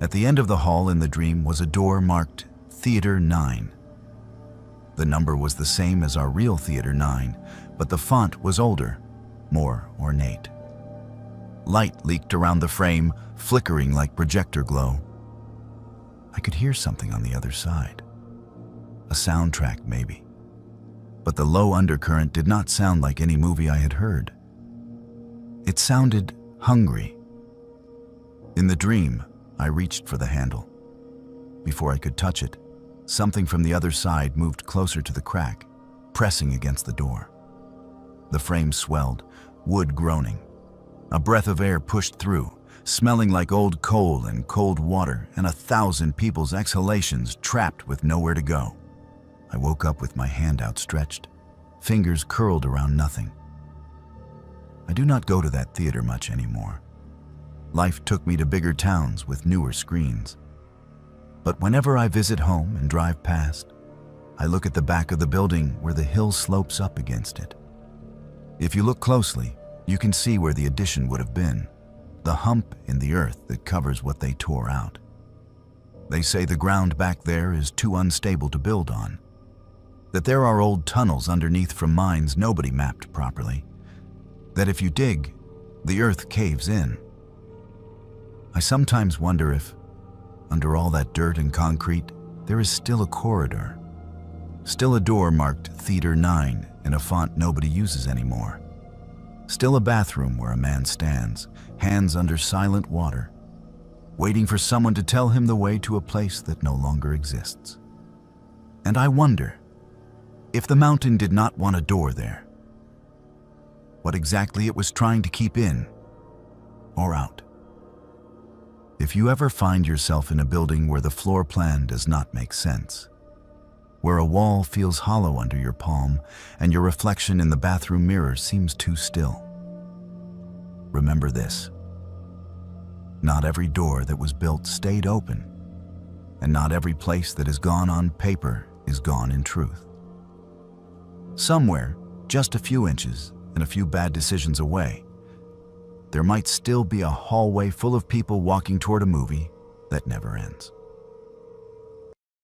At the end of the hall in the dream was a door marked Theater 9. The number was the same as our real Theater 9, but the font was older, more ornate. Light leaked around the frame, flickering like projector glow. I could hear something on the other side. A soundtrack, maybe. But the low undercurrent did not sound like any movie I had heard. It sounded hungry. In the dream, I reached for the handle. Before I could touch it, something from the other side moved closer to the crack, pressing against the door. The frame swelled, wood groaning. A breath of air pushed through, smelling like old coal and cold water and 1,000 people's exhalations trapped with nowhere to go. I woke up with my hand outstretched, fingers curled around nothing. I do not go to that theater much anymore. Life took me to bigger towns with newer screens. But whenever I visit home and drive past, I look at the back of the building where the hill slopes up against it. If you look closely, you can see where the addition would have been, the hump in the earth that covers what they tore out. They say the ground back there is too unstable to build on, that there are old tunnels underneath from mines nobody mapped properly, that if you dig, the earth caves in. I sometimes wonder if, under all that dirt and concrete, there is still a corridor, still a door marked Theater 9 in a font nobody uses anymore, still a bathroom where a man stands, hands under silent water, waiting for someone to tell him the way to a place that no longer exists. And I wonder, if the mountain did not want a door there, what exactly it was trying to keep in or out. If you ever find yourself in a building where the floor plan does not make sense, where a wall feels hollow under your palm and your reflection in the bathroom mirror seems too still, remember this: not every door that was built stayed open, and not every place that is gone on paper is gone in truth. Somewhere, just a few inches and a few bad decisions away, there might still be a hallway full of people walking toward a movie that never ends.